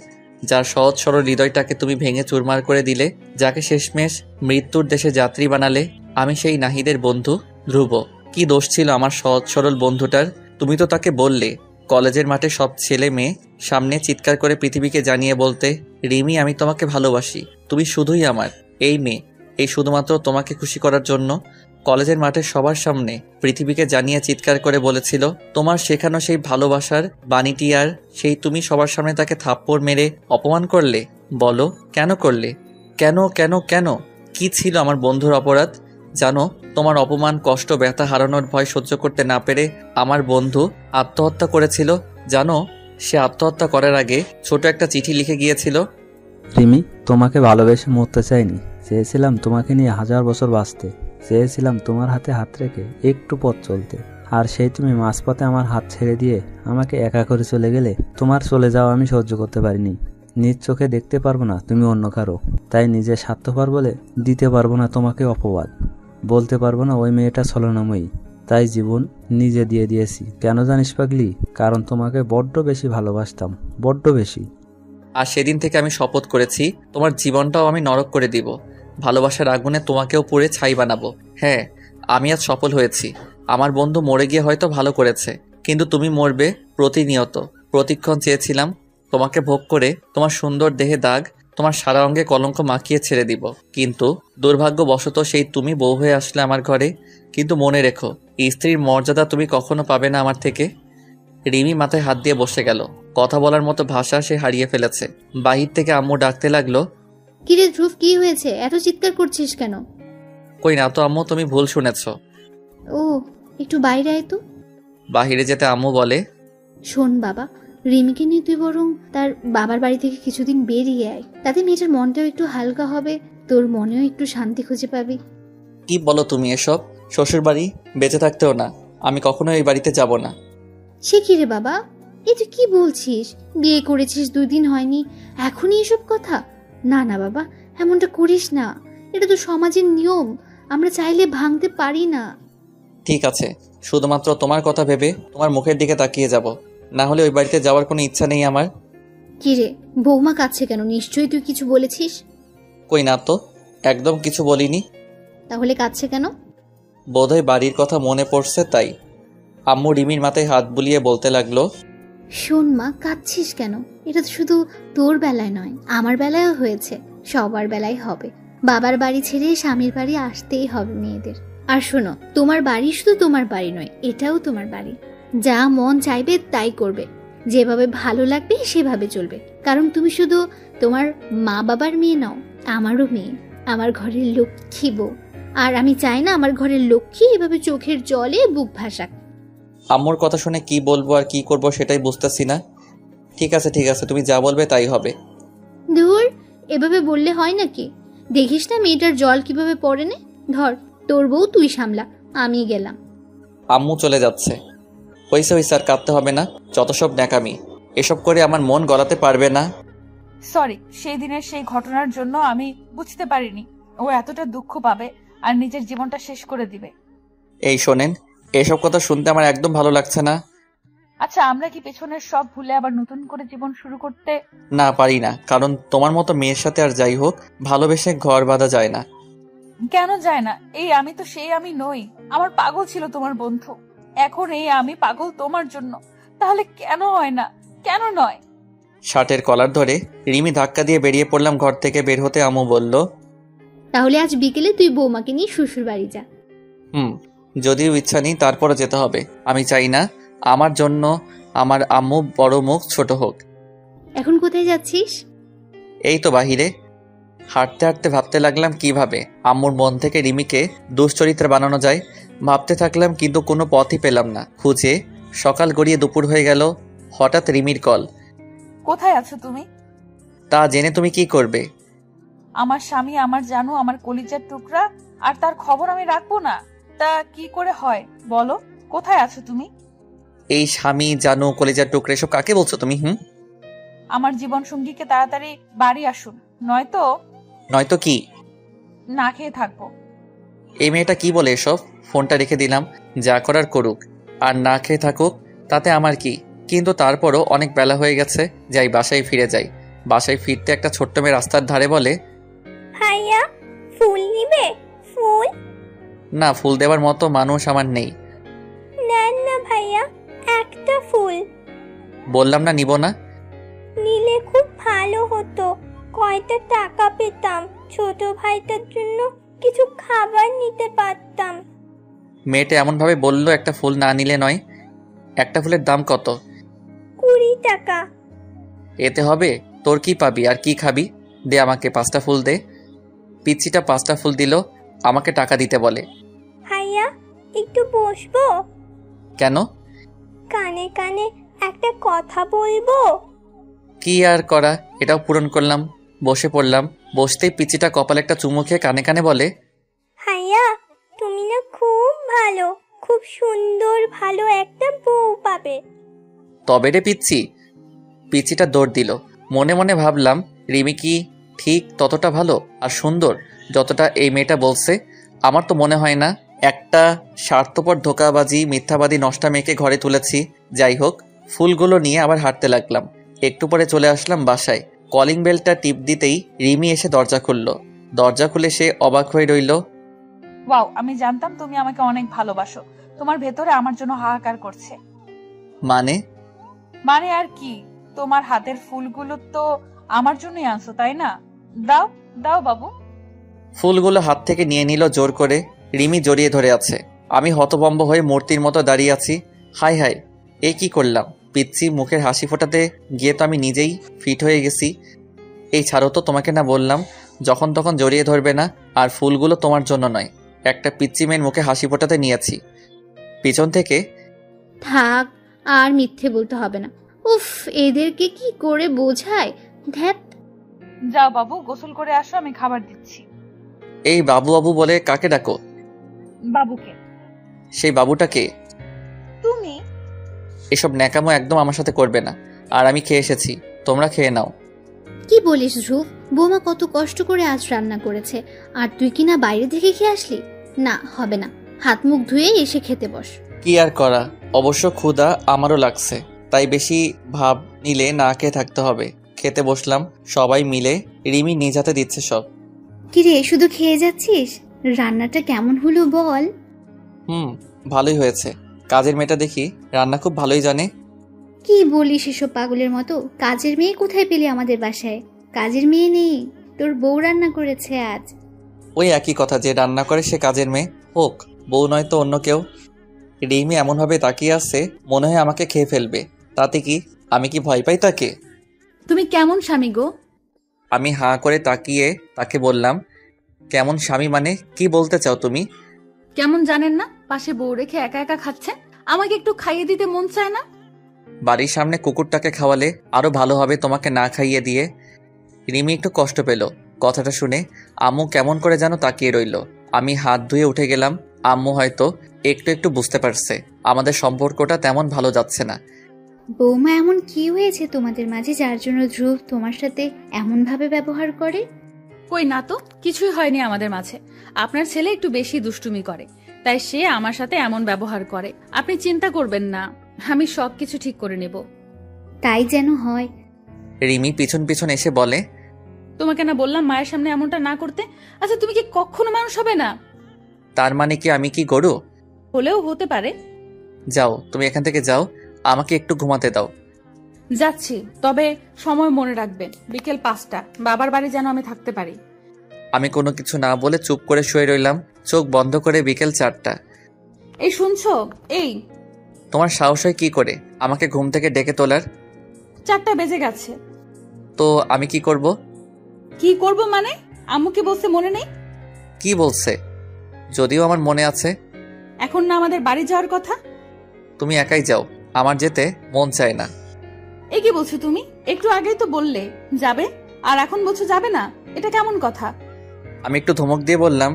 যার সহজ সরল হৃদয়টাকে তুমি ভেঙে চুরমার করে দিলে, যাকে শেষমেশ মৃত্যুর দেশে যাত্রী বানালে। আমি সেই নাহিদের বন্ধু ধ্রুব। কি দোষ ছিল আমার সহজ সরল বন্ধুটার? তুমি তো তাকে বললে কলেজের মাঠে সব ছেলে মেয়ে সামনে চিৎকার করে পৃথিবীকে জানিয়ে বলতে, রিমি আমি তোমাকে ভালোবাসি, তুমি শুধুই আমার। এই মেয়ে এই শুধুমাত্র তোমাকে খুশি করার জন্য কলেজের মাঠে সবার সামনে পৃথিবীকে জানিয়ে চিৎকার করে বলেছিল তোমার শেখানো সেই ভালোবাসার বাণীটি, আর সেই তুমি সবার সামনে তাকে থাপ্পড় মেরে অপমান করলে। বলো কেন করলে? কেন কেন কেন? কি ছিল আমার বন্ধুর অপরাধ? জানো, তোমার অপমান, কষ্ট, ব্যথা, হারানোর ভয় সহ্য করতে না পেরে আমার বন্ধু আত্মহত্যা করেছিল। জানো, সে আত্মহত্যা করার আগে ছোট একটা চিঠি লিখে গিয়েছিল, রিমি, তোমাকে ভালোবেসে মরতে চাইনি, চেয়েছিলাম তোমাকে নিয়ে 1000 বছর বাঁচতে, চেয়েছিলাম তোমার হাতে হাত রেখে একটু পথ চলতে, আর সেই তুমি মাঝপথে আমার হাত ছেড়ে দিয়ে আমাকে একা করে চলে গেলে। তোমার চলে যাওয়া আমি সহ্য করতে পারিনি। নিজ চোখে দেখতে পারবো না তুমি অন্য কারো, তাই নিজে স্বার্থপর বলে দিতে পারবো না তোমাকে অপবাদ, বলতে পারবো না ওই মেয়েটা ছলনাময়ী, তাই জীবন নিজে দিয়ে দিয়েছি। কেন জানিস পাগলি? কারণ তোমাকে বড্ড বেশি ভালোবাসতাম, বড্ড বেশি। আর সেদিন থেকে আমি শপথ করেছি তোমার জীবনটাও আমি নরক করে দিব, ভালোবাসার আগুনে তোমাকেও পুড়ে ছাই বানাবো। হ্যাঁ, আমি আজ সফল হয়েছি। আমার বন্ধু মরে গিয়ে হয়তো ভালো করেছে, কিন্তু তুমি মরবে প্রতিনিয়ত। প্রতিক্ষণ চেয়েছিলাম তোমাকে ভোগ করে তোমার সুন্দর দেহে দাগ, তোমার সারা অঙ্গে কলঙ্ক মাখিয়ে ছেড়ে দিব, কিন্তু দুর্ভাগ্যবশত সেই তুমি বউ হয়ে আসলে আমার ঘরে। কিন্তু মনে রেখো, স্ত্রীর মর্যাদা তুমি কখনো পাবে না আমার থেকে। রিমি মাথায় হাত দিয়ে বসে গেল। কথা বলার মতো ভাষা সে হারিয়ে ফেলেছে। বাহির থেকে আম্মু ডাকতে লাগলো, কিরে ধ্রুব, কি হয়েছে? এত চিৎকার করছিস কেন? কই না তো আম্মু, তুমি ভুল শুনেছ। ও, একটু বাইরে আয় তো। বাহিরে যেতে আম্মু বলে, শোন বাবা, রিমিকে নিয়ে তুই বরং তার বাবার বাড়ি থেকে কিছুদিন বেরিয়ে আয়, তাতে মেয়েটার মনটাও একটু হালকা হবে, তোর মনেও একটু শান্তি খুঁজে পাবি। কি বলো তুমি এসব? শ্বশুর বাড়ি, বেঁচে থাকতেও না। আমি কখনো এই বাড়িতে যাব না। সে কি রে বাবা, এ তুই কি বলছিস? বিয়ে করেছিস 2 দিন হয়নি, এখনই এসব কথা? না না বাবা, এমনটা করিস না। এটা তো সমাজের নিয়ম, আমরা চাইলে ভাঙতে পারি না। ঠিক আছে, শুধুমাত্র তোমার কথা ভেবে তোমার মুখের দিকে তাকিয়ে যাব, না হলে ওই বাড়িতে যাওয়ার কোনো ইচ্ছা নেই আমার। কি রে, বৌমা কাছে কেন? নিশ্চয়ই তুই কিছু বলেছিস। কই না তো, একদম কিছু বলিনি। তাহলে কাছে কেন? বোধহয় বাড়ির কথা মনে পড়ছে তাই। আম্মু রিমির মাথায় হাত বুলিয়ে বলতে লাগলো, শোন মা, কাঁদছিস কেন? এটা তো শুধু তোর বেলায় নয়, আমার বেলায়ও হয়েছে, সবার বেলায় হবে। বাবার বাড়ি ছেড়ে স্বামীর বাড়ি আসতেই হবে মেয়েদের। আর শোনো, তোমার বাড়ি শুধু তোমার বাড়ি নয়, এটাও তোমার বাড়ি। যা মন চাইবে তাই করবে, যেভাবে ভালো লাগবে সেভাবে চলবে। কারণ তুমি শুধু তোমার মা বাবার মেয়ে নও, আমারও মেয়ে, আমার ঘরের লক্ষ্মী বউ। আর আমি চাই না আমার ঘরের লক্ষ্মী এভাবে চোখের জলে বুক ভাসাক। আম্মুর কথা শুনে কি বলবো আর কি করব সেটাই বুঝতেছি না। ঠিক আছে ঠিক আছে, তুমি যা বলবে তাই হবে। দূর, এভাবে বললে হয় নাকি? দেখিস না মেয়েটার জল কিভাবে পড়ে নে। ধর, তোর বউ তুই সামলা, আমি গেলাম। আম্মু চলে যাচ্ছে। হইছে হইছে, আর কাঁদতে হবে না, যত সব ন্যাকামি। এসব করে আমার মন গলাতে পারবে না। সরি, সেই দিনের সেই ঘটনার জন্য আমি বুঝতে পারিনি ও এতটা দুঃখ পাবে আর নিজের জীবনটা শেষ করে দিবে। এই শোনেন, এসব কথা শুনতে আমার একদম ভালো লাগছে না। আচ্ছা, আমরা কি পেছনের সব ভুলে আবার নতুন করে জীবন শুরু করতে? না, পারি না, কারণ তোমার মতো মেয়ের সাথে আর যাই হোক ভালোবেসে ঘর বাঁধা যায় না। কেন যায় না? এই আমি তো সেই আমি নই। আমার পাগল ছিল তোমার বন্ধু, এখন এই আমি পাগল তোমার জন্য। তাহলে কেন হয় না? কেন নয়? শার্টের কলার ধরে রিমি ধাক্কা দিয়ে বেরিয়ে পড়লাম ঘর থেকে। বের হতে আম্মু বলল, তাহলে আজ বিকেলে তুই বৌমাকে নিয়ে শ্বশুর বাড়ি যা। যদিও ইচ্ছা নেই, তারপরও যেতে হবে। আমি চাই না আমার জন্য আমার আম্মু বড় মুখ ছোট হোক। এখন কোথায় যাচ্ছিস? এই তো বাহিরে হাঁটতে হাঁটতে ভাবতে লাগলাম কিভাবে আম্মুর মন থেকে রিমিকে দুশ্চরিত্র বানানো যায়। ভাবতে থাকলাম, কিন্তু কোনো পথই পেলাম না খুঁজে। সকাল গড়িয়ে দুপুর হয়ে গেল, হঠাৎ রিমির কল। কোথায় আছো তুমি? তা জেনে তুমি কি করবে? আমার স্বামী, আমার জানো, আমার কলিজার টুকরা, আর তার খবর আমি রাখবো না? তা কি করে হয় বলো? কোথায় আছো তুমি? এই স্বামী, জানো, কলেজার টুকরে, এসব কাকে বলছো তুমি? আমার জীবন সঙ্গীকে তাড়াতাড়ি বাড়ি আসুন, নয়তো কি? না খেয়ে থাকবো। এই মেয়েটা কি বলে এসব? ফোনটা রেখে দিলাম, যা করার করুক, আর না খেয়ে থাকুক, তাতে আমার কি। কিন্তু তারপরও অনেক বেলা হয়ে গেছে, যাই বাসায় ফিরে যাই। বাসায় ফিরতে একটা ছোট্ট মেয়ে রাস্তার ধারে বলে, ভাইয়া, ফুল নিবে? ফুল? না, ফুল দেওয়ার মতো মানুষ আমার নেই। নেন না ভাইয়া, একটা ফুল। বললাম না নিব না। নিলে খুব ভালো হতো, কয়টা টাকা পেতাম, ছোট ভাইটার জন্য কিছু খাবার নিতে পারতাম। মেয়েটা এমনভাবে বলল, একটা ফুল না নিলে নয়। একটা ফুলের দাম কত? 20 টাকা। এতে হবে? তোর কি পাবি আর কি খাবি? দে আমাকে 5টা ফুল দে। পিচ্ছিটা 5টা ফুল দিল, আমাকে টাকা দিতে বলে। ভাইয়া, একটু বসবো? কেন? কানে কানে একটা কথা বলবো। কি আর করা, এটাও পূরণ করলাম। বসে পড়লাম। বসতেই পিচ্ছিটা কপালে একটা চুমু খেয়ে কানে কানে বলে, ভাইয়া, তুমি না খুব ভালো, খুব সুন্দর ভালো একটা বউ পাবে। তবে রে পিচ্ছি। পিচ্ছিটা দৌড় দিল। মনে মনে ভাবলাম, রিমি কি ঠিক ততটা ভালো আর সুন্দর যতটা এই মেয়েটা বলছে? আমার তো মনে হয় না। একটা স্বার্থপর ধোঁকাবাজি মিথ্যাবাদী নষ্টা মেয়েকে ঘরে তুলেছি। যাই হোক, ফুলগুলো নিয়ে আবার হাঁটতে লাগলাম। একটু পরে চলে আসলাম বাসায়। কলিং বেলটা টিপ দিতেই রিমি এসে দরজা খুলল। দরজা খুলে সে অবাক হয়ে রইল। ওয়াও, আমি জানতাম তুমি আমাকে অনেক ভালোবাসো। তোমার ভেতরে আমার জন্য হাহাকার করছে। মানে আর কি, তোমার হাতের ফুলগুলো তো আমার জন্যই আনছো, তাই না? দাও দাও বাবু। ফুলগুলো হাত থেকে নিয়ে নিল জোর করে। রিমি জড়িয়ে ধরে আছে। আমি হতভম্ব হয়ে মূর্তির মতো দাঁড়িয়ে আছি। হাই হাই, এ কি করলাম? পিচ্ছি মুখের হাসি ফোটাতে গিয়ে তো আমি নিজেই ফিট হয়ে গেছি। এই ছাড়ো তো, তোমাকে না বললাম যখন তখন জড়িয়ে ধরবে না। আর ফুলগুলো তোমার জন্য নয়, একটা পিচ্ছি মেয়ের মুখে হাসি ফোটাতে নিয়েছি। পিছন থেকে, থাক, আর মিথ্যে বলতে হবে না। উফ, এদেরকে কি করে বোঝায়? ধ্যাত। যাও বাবু, গোসল করে আসো, আমি খাবার দিচ্ছি। এই বাবু বাবু বলে কাকে ডাকো? বাবুকে। সেই বাবুটাকে? তুমি? এসব ন্যাকামো একদম আমার সাথে করবে না। আর আমি খেয়ে এসেছি, তোমরা খেয়ে নাও। কি বলিস ধ্রুব? বৌমা কত কষ্ট করে আজ রান্না করেছে, আর তুই কিনা বাইরে থেকে খেয়ে আসলি? না, হবে না, হাত মুখ ধুয়ে এসে খেতে বস। কি আর করা, অবশ্য ক্ষুধা আমারও লাগছে, তাই বেশি ভাব নিলে না খেয়ে থাকতে হবে। খেতে বসলাম, সবাই মিলে। রিমি নিজ হাতে দিচ্ছে সব। কিরে, শুধু খেয়ে যাচ্ছিস? রান্নাটা কেমন হলো বল? ভালোই হয়েছে। কাজের মেয়েটা দেখি রান্না খুব ভালোই জানে। কি বলিস এসব পাগলের মতো? কাজের মেয়ে কোথায় পেলি আমাদের বাসায়? কাজের মেয়ে নেই, তোর বউ রান্না করেছে আজ। ওই একই কথা, যে রান্না করে সে কাজের মেয়ে হোক, বউ নয় তো অন্য কেউ। রিমি এমনভাবে তাকিয়ে আছে মনে হয় আমাকে খেয়ে ফেলবে। তাতে কি, আমি কি ভয় পাই তাকে? তুমি কেমন স্বামী গো? আমি হাঁ করে তাকিয়ে তাকে বললাম, কেমন স্বামী মানে কি বলতে চাও তুমি? কেমন জানেন না? পাশে বউ রেখে একা একা খাচ্ছেন, আমাকে একটু খাইয়ে দিতে মন চায় না? বাড়ির সামনে কুকুরটাকে খাওয়ালে আরো ভালো হবে তোমাকে না খাইয়ে দিয়ে। রিমি একটু কষ্ট পেল কথাটা শুনে। আম্মু কেমন করে যেন তাকিয়ে রইল। আমি হাত ধুয়ে উঠে গেলাম। আম্মু হয়তো একটু একটু বুঝতে পারছে আমাদের সম্পর্কটা তেমন ভালো যাচ্ছে না। বৌমা, এমন কি হয়েছে তোমাদের মাঝে যার জন্য ধ্রুব তোমার সাথে এমন ভাবে ব্যবহার করে? কই না তো, কিছুই হয়নি আমাদের মাঝে। আপনার ছেলে একটু বেশি দুষ্টুমি করে, তাই সে আমার সাথে এমন ব্যবহার করে। আপনি চিন্তা করবেন না, আমি সবকিছু ঠিক করে নেব। তাই যেন হয়। রিমি পিছন পিছন এসে বলে, তোমাকে না বললাম মায়ের সামনে এমনটা না করতে? আচ্ছা, তুমি কি কখনো মানুষ হবে না? তার মানে কি আমি কি গরু? হলেও হতে পারে। যাও, তুমি এখান থেকে যাও, আমাকে একটু ঘুমাতে দাও। যাচ্ছি, তবে সময় মনে রাখবেন, বিকেল 5টা, বাবার বাড়ি যেন আমি থাকতে পারি। আমি কোনো কিছু না বলে চুপ করে শুয়ে রইলাম, চোখ বন্ধ করে। বিকেল 4টা। এই শুনছো? এই তোমার সাহস হয় কি করে আমাকে ঘুম থেকে ডেকে তোলার? 4টা বেজে গেছে। তো আমি কি করব? কি করব মানে? আম্মু কি বলছে মনে নেই? কি বলছে? যদিও আমার মনে আছে। এখন না আমাদের বাড়ি যাওয়ার কথা? তুমি একাই যাও, আমার যেতে মন চায় না। এ কি বলছো তুমি? একটু আগেই তো বললে যাবে, আর এখন বলছো যাবে না। এটা কেমন কথা? আমি একটু ধমক দিয়ে বললাম,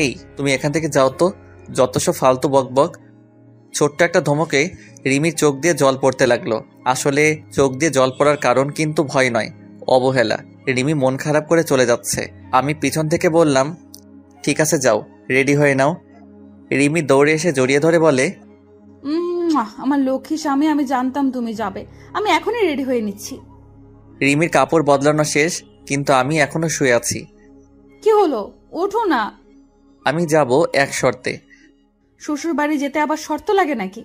এই তুমি এখান থেকে যাও তো, যত সব ফালতু বকবক। ছোট্ট একটা ধমকে রিমির চোখ দিয়ে জল পড়তে লাগলো। আসলে চোখ দিয়ে জল পড়ার কারণ কিন্তু ভয় নয়, অবহেলা। রিমি মন খারাপ করে চলে যাচ্ছে। আমি পিছন থেকে বললাম, ঠিক আছে যাও, রেডি হয়ে নাও। রিমি দৌড়ে এসে জড়িয়ে ধরে বলে, আমার লক্ষ্মী স্বামী, আমি জানতাম তুমি যাবে, আমি এখনই রেডি হয়ে নিচ্ছি। রিমির কাপড় বদলানো শেষ, কিন্তু আমি এখনো শুয়ে আছি। কি হলো? ওঠো না। আমি যাব এক শর্তে। শ্বশুর বাড়ি যেতে আবার শর্ত লাগে নাকি?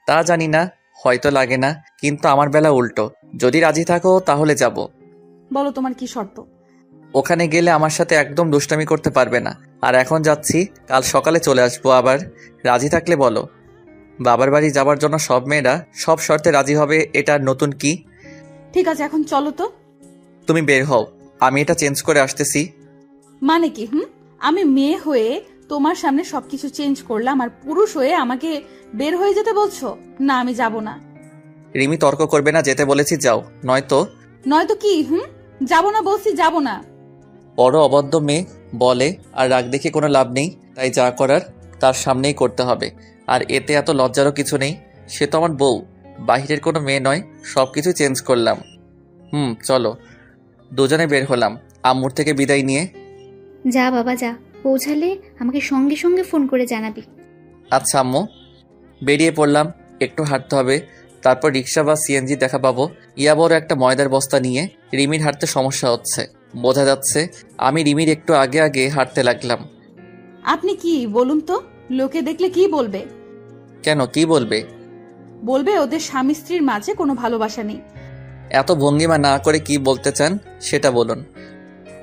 তা জানি না, হয়তো লাগে না, কিন্তু আমার বেলা উল্টো। যদি রাজি থাকো তাহলে যাব। বলো তোমার কি শর্ত? ওখানে গেলে আমার সাথে একদম দুষ্টামি করতে পারবে না। আর এখন যাচ্ছি, কাল সকালে চলে আসবো আবার। রাজি থাকলে বলো। বাবার বাড়ি যাবার জন্য সব মেয়েরা সব শর্তে রাজি হবে, এটা নতুন কি? ঠিক আছে, এখন চলো তো। তুমি বের হও, আমি এটা চেঞ্জ করে আসতেছি। মানে কি? আমি মেয়ে হয়ে তোমার সামনে সবকিছু চেঞ্জ করলাম, আর পুরুষ হয়ে আমাকে বের হয়ে যেতে বলছো? না, আমি যাব না। রিমি তর্ক করবে না, যেতে বলেছি যাও, নয়তো। নয়তো কি? যাব না বলছি, যাব না। বড় অবাধ্য মেয়ে বলে, আর রাগ দেখে কোনো লাভ নেই, তাই যা করার তার সামনেই করতে হবে। আর এতে এত লজ্জারও কিছু নেই, সে তো আমার বউ, বাহিরের কোনো মেয়ে নয়। সবকিছু চেঞ্জ করলাম। চলো। দুজনে বের হলাম আম্মুর থেকে বিদায় নিয়ে। যা বাবা যা, পৌঁছালে আমাকে সঙ্গে সঙ্গে ফোন করে জানাবি। আচ্ছা আম্মু। বেরিয়ে পড়লাম, একটু হাঁটতে হবে, তারপর রিক্সা বা সিএনজি দেখা পাবো। ইয়া বড় একটা ময়দার বস্তা নিয়ে রিমির হাঁটতে সমস্যা হচ্ছে, বোঝা যাচ্ছে। আমি রিমির একটু আগে আগে হাঁটতে লাগলাম। আপনি কি বলুন তো, লোকে দেখলে কি বলবে? কেন, কি বলবে? বলবে ওদের স্বামী স্ত্রীর মাঝে কোনো ভালোবাসা নেই। এত ভঙ্গিমা না করে কি বলতে চান সেটা বলুন।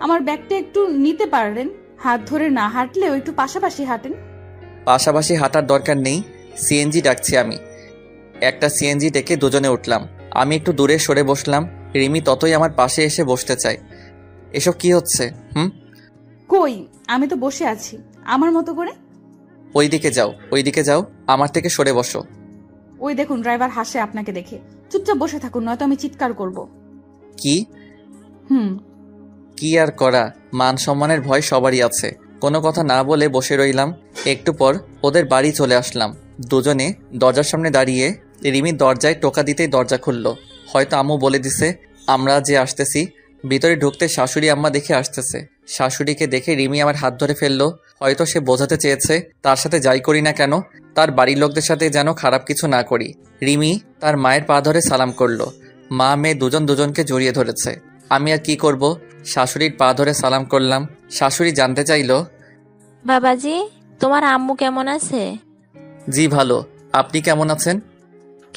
আমার ব্যাগটা একটু নিতে পারলেন? হাত ধরে না হাঁটলেও একটু পাশাপাশি হাঁটেন। পাশাপাশি হাঁটার দরকার নেই, সিএনজি ডাকছি আমি। একটা সিএনজি ডেকে দুজনে উঠলাম। আমি একটু দূরে সরে বসলাম, রিমি ততই আমার পাশে এসে বসতে চায়। এসব কি হচ্ছে? কই, আমি তো বসে আছি আমার মতো করে। ওইদিকে যাও, ওইদিকে যাও, আমার থেকে সরে বসো। ওই দেখুন, ড্রাইভার হাসে আপনাকে দেখে। চুপচাপ বসে থাকুন, নয়তো আমি চিৎকার করব। কি? কি আর করা, মান সম্মানের ভয় সবারই আছে, কোনো কথা না বলে বসে রইলাম। একটু পর ওদের বাড়ি চলে আসলাম। দুজনে দরজার সামনে দাঁড়িয়ে রিমির দরজায় টোকা দিতেই দরজা খুলল। হয়তো আম্মু বলে দিছে আমরা যে আসতেছি। ভিতরে ঢুকতে শাশুড়ি আম্মা দেখে আসতেছে। শাশুড়িকে দেখে রিমি আমার হাত ধরে ফেললো। হয়তো সে বোঝাতে চেয়েছে তার সাথে যাই করি না কেন, তার বাড়ির লোকদের সাথে যেন খারাপ কিছু না করি। রিমি তার মায়ের পা ধরে সালাম করলো। মা মেয়ে দুজন দুজনকে জড়িয়ে ধরেছে। আমি আর কি করব, শাশুড়ির পা ধরে সালাম করলাম। শাশুড়ি জানতে চাইলো, বাবাজি, তোমার আম্মু কেমন আছে? জি ভালো, আপনি কেমন আছেন?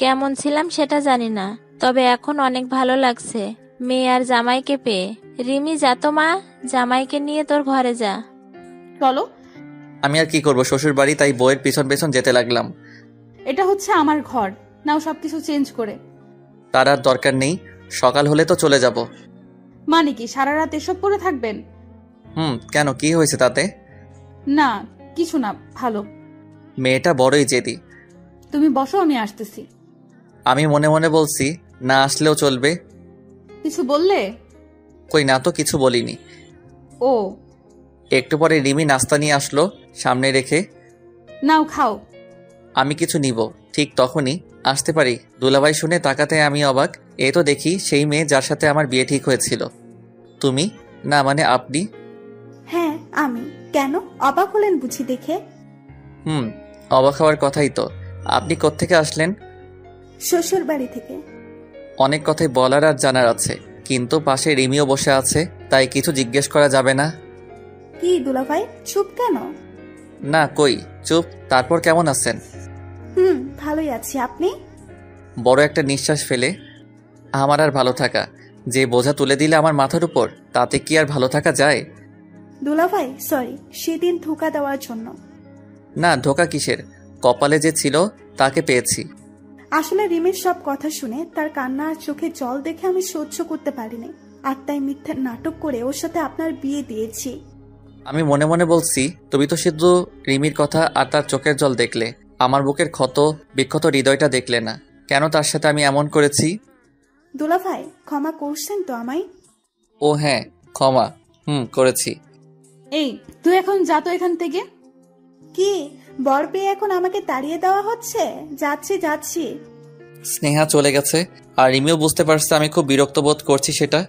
কেমন ছিলাম সেটা জানি না, তবে এখন অনেক ভালো লাগছে মেয়ে আর জামাইকে পেয়ে। রিমি, যা তো মা, জামাইকে নিয়ে তোর ঘরে যা। চলো। আমি আর কি করব, শ্বশুর বাড়ি, তাই বউয়ের পিছন পেছন যেতে লাগলাম। এটা হচ্ছে আমার ঘর, নাও সবকিছু চেঞ্জ করে। তার আর দরকার নেই, সকাল হলে তো চলে যাব। মানে কি সারা রাত এসব পরে থাকবেন? কেন, কি হয়েছে তাতে? না কিছু না, ভালো। মেয়েটা বড়ই জেদি। তুমি বসো, আমি আসতেছি। আমি মনে মনে বলছি না আসলেও চলবে। কিছু বললে? কই না তো, কিছু বলিনি। ও। একটু পরে রিমি নাস্তা নিয়ে আসলো সামনে রেখে। নাও খাও। আমি কিছু নিব, ঠিক তখনই আসতে পারি দুলাভাই শুনে তাকাতে আমি অবাক। এ তো দেখি সেই মেয়ে যার সাথে আমার বিয়ে ঠিক হয়েছিল। তুমি না, মানে আপনি? হ্যাঁ আমি। কেন অবাক হলেন বুঝি দেখে? অবাক হওয়ার কথাই তো। আপনি কোত্থেকে আসলেন? শ্বশুর বাড়ি থেকে। অনেক কথাই বলার আর জানার আছে, কিন্তু পাশে রিমিও বসে আছে, তাই কিছু জিজ্ঞেস করা যাবে না। কি দুলাভাই, চুপ কেন? না কই চুপ। তারপর কেমন আছেন? ভালোই আছি, আপনি? বড় একটা নিঃশ্বাস ফেলে, আমার আর ভালো থাকা, যে বোঝা তুলে দিলে আমার মাথার উপর, তাতে কি আর ভালো থাকা যায়? দুলাভাই সরি, সেদিন ধোকা দেওয়ার জন্য। না ধোকা কিসের, কপালে যে ছিল তাকে পেয়েছি। আসলে রিমির সব কথা শুনে তার কান্না আর চোখে জল দেখে আমি সহ্য করতে পারিনি, আর তাই মিথ্যা নাটক করে ওর সাথে আপনার বিয়ে দিয়েছি। আমি মনে মনে বলছি, তুমি তো শুধু রিমির কথা আর তার চোখের জল দেখলে, আমার বুকের ক্ষত বিক্ষত হৃদয়টা দেখলে না। কেন তার সাথে আমি এমন করেছি? দুলাভাই ক্ষমা করছেন তো আমায়? ও হ্যাঁ, ক্ষমা করেছি। এই তুই এখন যা তো এখান থেকে। কি বর পেয়ে এখন আমাকে তাড়িয়ে দেওয়া হচ্ছে? যাচ্ছি যাচ্ছি। স্নেহা চলে গেছে, আর রিমিও বুঝতে পারছে আমি খুব বিরক্ত বোধ করছি সেটা।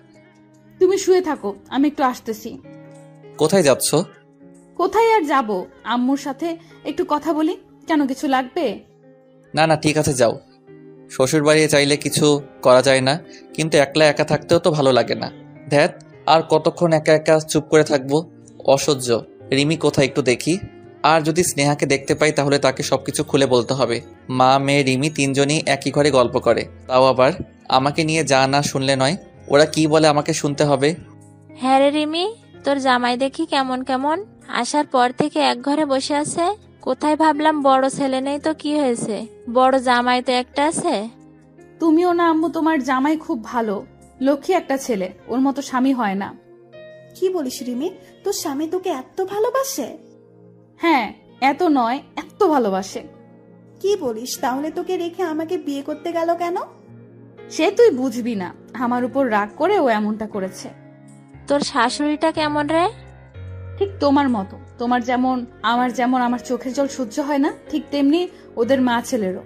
তুমি শুয়ে থাকো, আমি একটু আসতেছি। কোথায় যাচ্ছ? কোথায় আর যাব, আম্মুর সাথে একটু কথা বলি। কেন, কিছু লাগবে? না না ঠিক আছে, যাও। শ্বশুর বাড়ি চাইলে কিছু করা যায় না, কিন্তু একলা একা থাকতেও তো ভালো লাগে না। ধ্যাত, আর কতক্ষণ একা একা চুপ করে থাকবো, অসহ্য। রিমি কোথায় একটু দেখি, আর যদি স্নেহাকে দেখতে পাই তাহলে তাকে সবকিছু খুলে বলতে হবে। মা মেয়ে রিমি তিনজনই একই ঘরে গল্প করে, তাও আবার আমাকে নিয়ে যা না শুনলে নয়। ওরা কি বলে আমাকে শুনতে হবে। হ্যাঁ রে রিমি, তোর জামাই দেখি কেমন কেমন, আসার পর থেকে এক ঘরে বসে আছে। কোথায় ভাবলাম বড় ছেলে নেই তো কি হয়েছে, বড় জামাই তো একটা আছে। তুমিও না আম্মু, তোমার জামাই খুব ভালো, লক্ষ্মী একটা ছেলে, ওর মতো স্বামী হয় না। কি বলিস রিমি, তোর স্বামী তোকে এত ভালোবাসে? হ্যাঁ, এত নয়, এত ভালোবাসে। কি বলিস, তাহলে তোকে রেখে আমাকে বিয়ে করতে গেল কেন? সে তুই বুঝবি না, আমার উপর রাগ করে ও এমনটা করেছে। তোর শাশুড়িটা কেমন রে? ঠিক তোমার মতো, তোমার যেমন আমার চোখের জল সহ্য হয় না, ঠিক তেমনি ওদের মা ছেলেরও।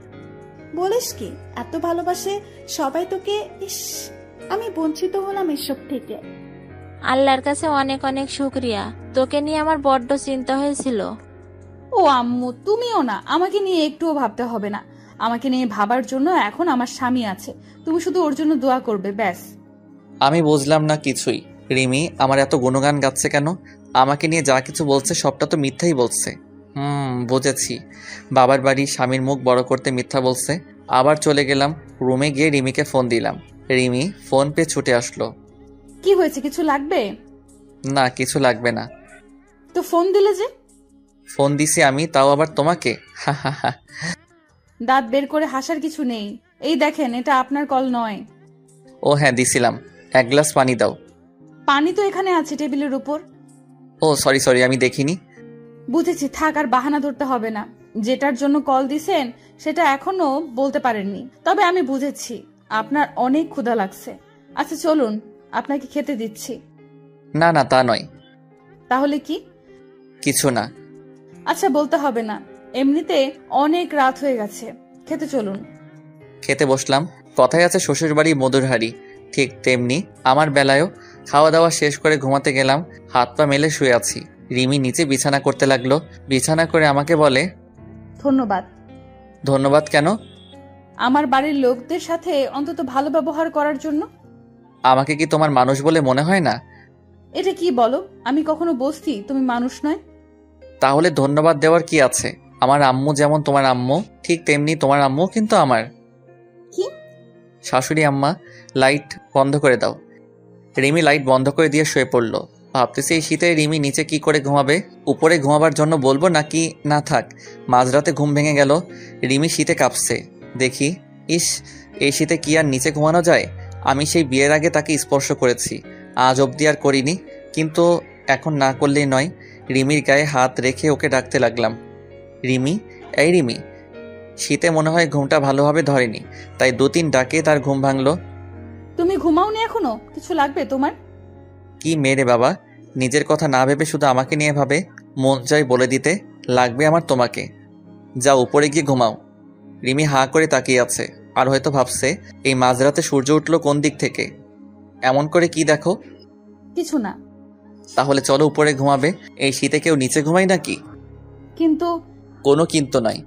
বলিস কি, এত ভালোবাসে সবাই তোকে? ইস, আমি বঞ্চিত হলাম এসব থেকে। আল্লাহর কাছে অনেক অনেক শুকরিয়া, তোকে নিয়ে আমার বড্ড চিন্তা হয়েছিল। ও আম্মু, তুমিও না, আমাকে নিয়ে একটুও ভাবতে হবে না। আমাকে নিয়ে ভাবার জন্য এখন আমার স্বামী আছে, তুমি শুধু ওর জন্য দোয়া করবে, ব্যাস। আমি বুঝলাম না কিছুই। রিমি আমার এত গুণগান গাচ্ছে কেন? আমাকে নিয়ে যা কিছু বলছে সবটা তো মিথ্যাই বলছে। বুঝেছি, বাবার বাড়ি স্বামীর মুখ বড় করতে মিথ্যা বলছে। আবার চলে গেলাম রুমে, গিয়ে রিমিকে ফোন দিলাম। রিমি ফোন পেয়ে ছুটে আসলো। কি হয়েছে, কিছু লাগবে? না কিছু লাগবে না। তো ফোন দিলে যে? ফোন দিছি আমি, তাও আবার তোমাকে? দাঁত বের করে হাসার কিছু নেই। এই দেখেন, এটা আপনার কল নয়। ও হ্যাঁ দিছিলাম, এক গ্লাস পানি দাও। পানি তো এখানে আছে টেবিলের উপর। ও সরি, আমি দেখিনি। বুঝেছি, থাক আর বাহানা ধরতে হবে না। যেটার জন্য কল দিছেন সেটা এখনো বলতে পারেননি, তবে আমি বুঝেছি আপনার অনেক ক্ষুধা লাগছে। আচ্ছা চলুন, আপনাকে খেতে দিচ্ছি। না তা নয়। তাহলে কি? কিছু না। আচ্ছা বলতে হবে না, এমনিতে অনেক রাত হয়ে গেছে, খেতে চলুন। খেতে বসলাম। কথায় আছে শ্বশুরবাড়ি মধুর হাঁড়ি, ঠিক তেমনি আমার বেলায়ও খাওয়া দাওয়া শেষ করে ঘুমাতে গেলাম। হাত পা মেলে শুয়ে আছি। রিমি নিচে বিছানা করতে লাগলো। বিছানা করে আমাকে বলে, ধন্যবাদ। ধন্যবাদ কেন? আমার বাড়ির লোকদের সাথে অন্তত ভালো ব্যবহার করার জন্য। আমাকে কি তোমার মানুষ বলে মনে হয় না? এটা কি বলো? আমি কখনো বসতি তুমি মানুষ নয়? তাহলে ধন্যবাদ দেওয়ার কি আছে? আমার আম্মু যেমন তোমার আম্মু, ঠিক তেমনি তোমার আম্মু কিন্তু আমার। কি? শাশুড়ি আম্মা, লাইট বন্ধ করে দাও। রিমি লাইট বন্ধ করে দিয়ে শুয়ে পড়লো। ভাবতেছি এই শীতে রিমি নিচে কি করে ঘুমাবে। উপরে ঘুমাবার জন্য বলবো নাকি না থাক। মাঝরাতে ঘুম ভেঙে গেল। রিমি শীতে কাঁপছে। দেখি, ইস, এই শীতে কি আর নিচে ঘুমানো যায়? আমি সেই বিয়ের আগে তাকে স্পর্শ করেছি, আজ অবধি আর করিনি, কিন্তু এখন না করলেই নয়। রিমির গায়ে হাত রেখে ওকে ডাকতে লাগলাম, রিমি, এই রিমি। শীতে মনে হয় ঘুমটা ভালোভাবে ধরেনি, তাই 2-3 ডাকে তার ঘুম ভাঙলো। তুমি ঘুমাওনি এখনো? কিছু লাগবে তোমার? কি মেরে বাবা, নিজের কথা না ভেবে শুধু আমাকে নিয়ে ভাবে। মন চাই বলে দিতে, লাগবে আমার তোমাকে। যাও উপরে গিয়ে ঘুমাও। রিমি হাঁ করে তাকিয়ে আছে, আর হয়তো ভাবছে এই মাঝরাতে সূর্য উঠলো কোন দিক থেকে। এমন করে কি দেখো? কিছু না। তাহলে চলো উপরে ঘুমাবে। এই শীতে কেউ নিচে ঘুমায় নাকি? কিন্তু কোনো কিন্তু নয়।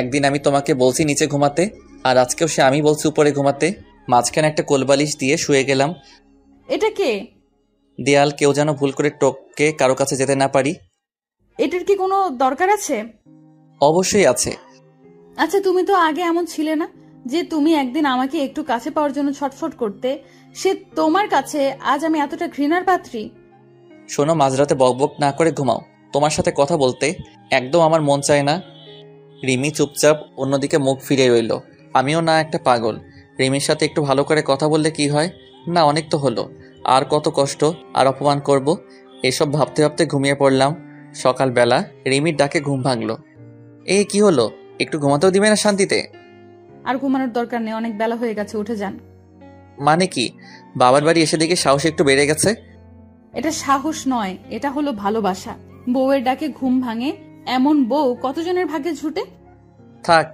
একদিন আমি তোমাকে বলছি নিচে ঘুমাতে, আর আজকেও সে আমি বলছি উপরে ঘুমাতে। মাঝখানে একটা কোলবালিশ দিয়ে শুয়ে গেলাম। এটা কে? দেয়াল, কেউ যেন ভুল করে টপকে কারো কাছে যেতে না পারি। এটার কি কোনো দরকার আছে? অবশ্যই আছে। আচ্ছা তুমি তো আগে এমন ছিলে না যে তুমি একদিন আমাকে একটু কাছে পাওয়ার জন্য ছটফট করতে। সে তোমার কাছে আজ আমি এতটা ঘৃণার পাত্রী? শোনো, মাঝরাতে বকবক না করে ঘুমাও। তোমার সাথে কথা বলতে একদম আমার মন চায় না। রিমি চুপচাপ অন্যদিকে মুখ ফিরে রইল। আমিও না একটা পাগল। রিমির সাথে একটু ভালো করে কথা বললে কি হয়? না, অনেক তো হলো। আর কত কষ্ট, আর অপমান করব? এসব ভাবতে ভাবতে ঘুমিয়ে পড়লাম। সকালবেলা রিমির ডাকে ঘুম ভাঙলো। এ কি হলো? একটু ঘুমাতেও দিবে না শান্তিতে? আর ঘুমানোর দরকার নেই, অনেক বেলা হয়ে গেছে, উঠে যান। মানে কি? বাবার বাড়ি এসে দেখি সাহস একটু বেড়ে গেছে। এটা সাহস নয়, এটা হলো ভালোবাসা। বউয়ের ডাকে ঘুম ভাঙে এমন বউ কতজনের ভাগ্যে জুটে। থাক,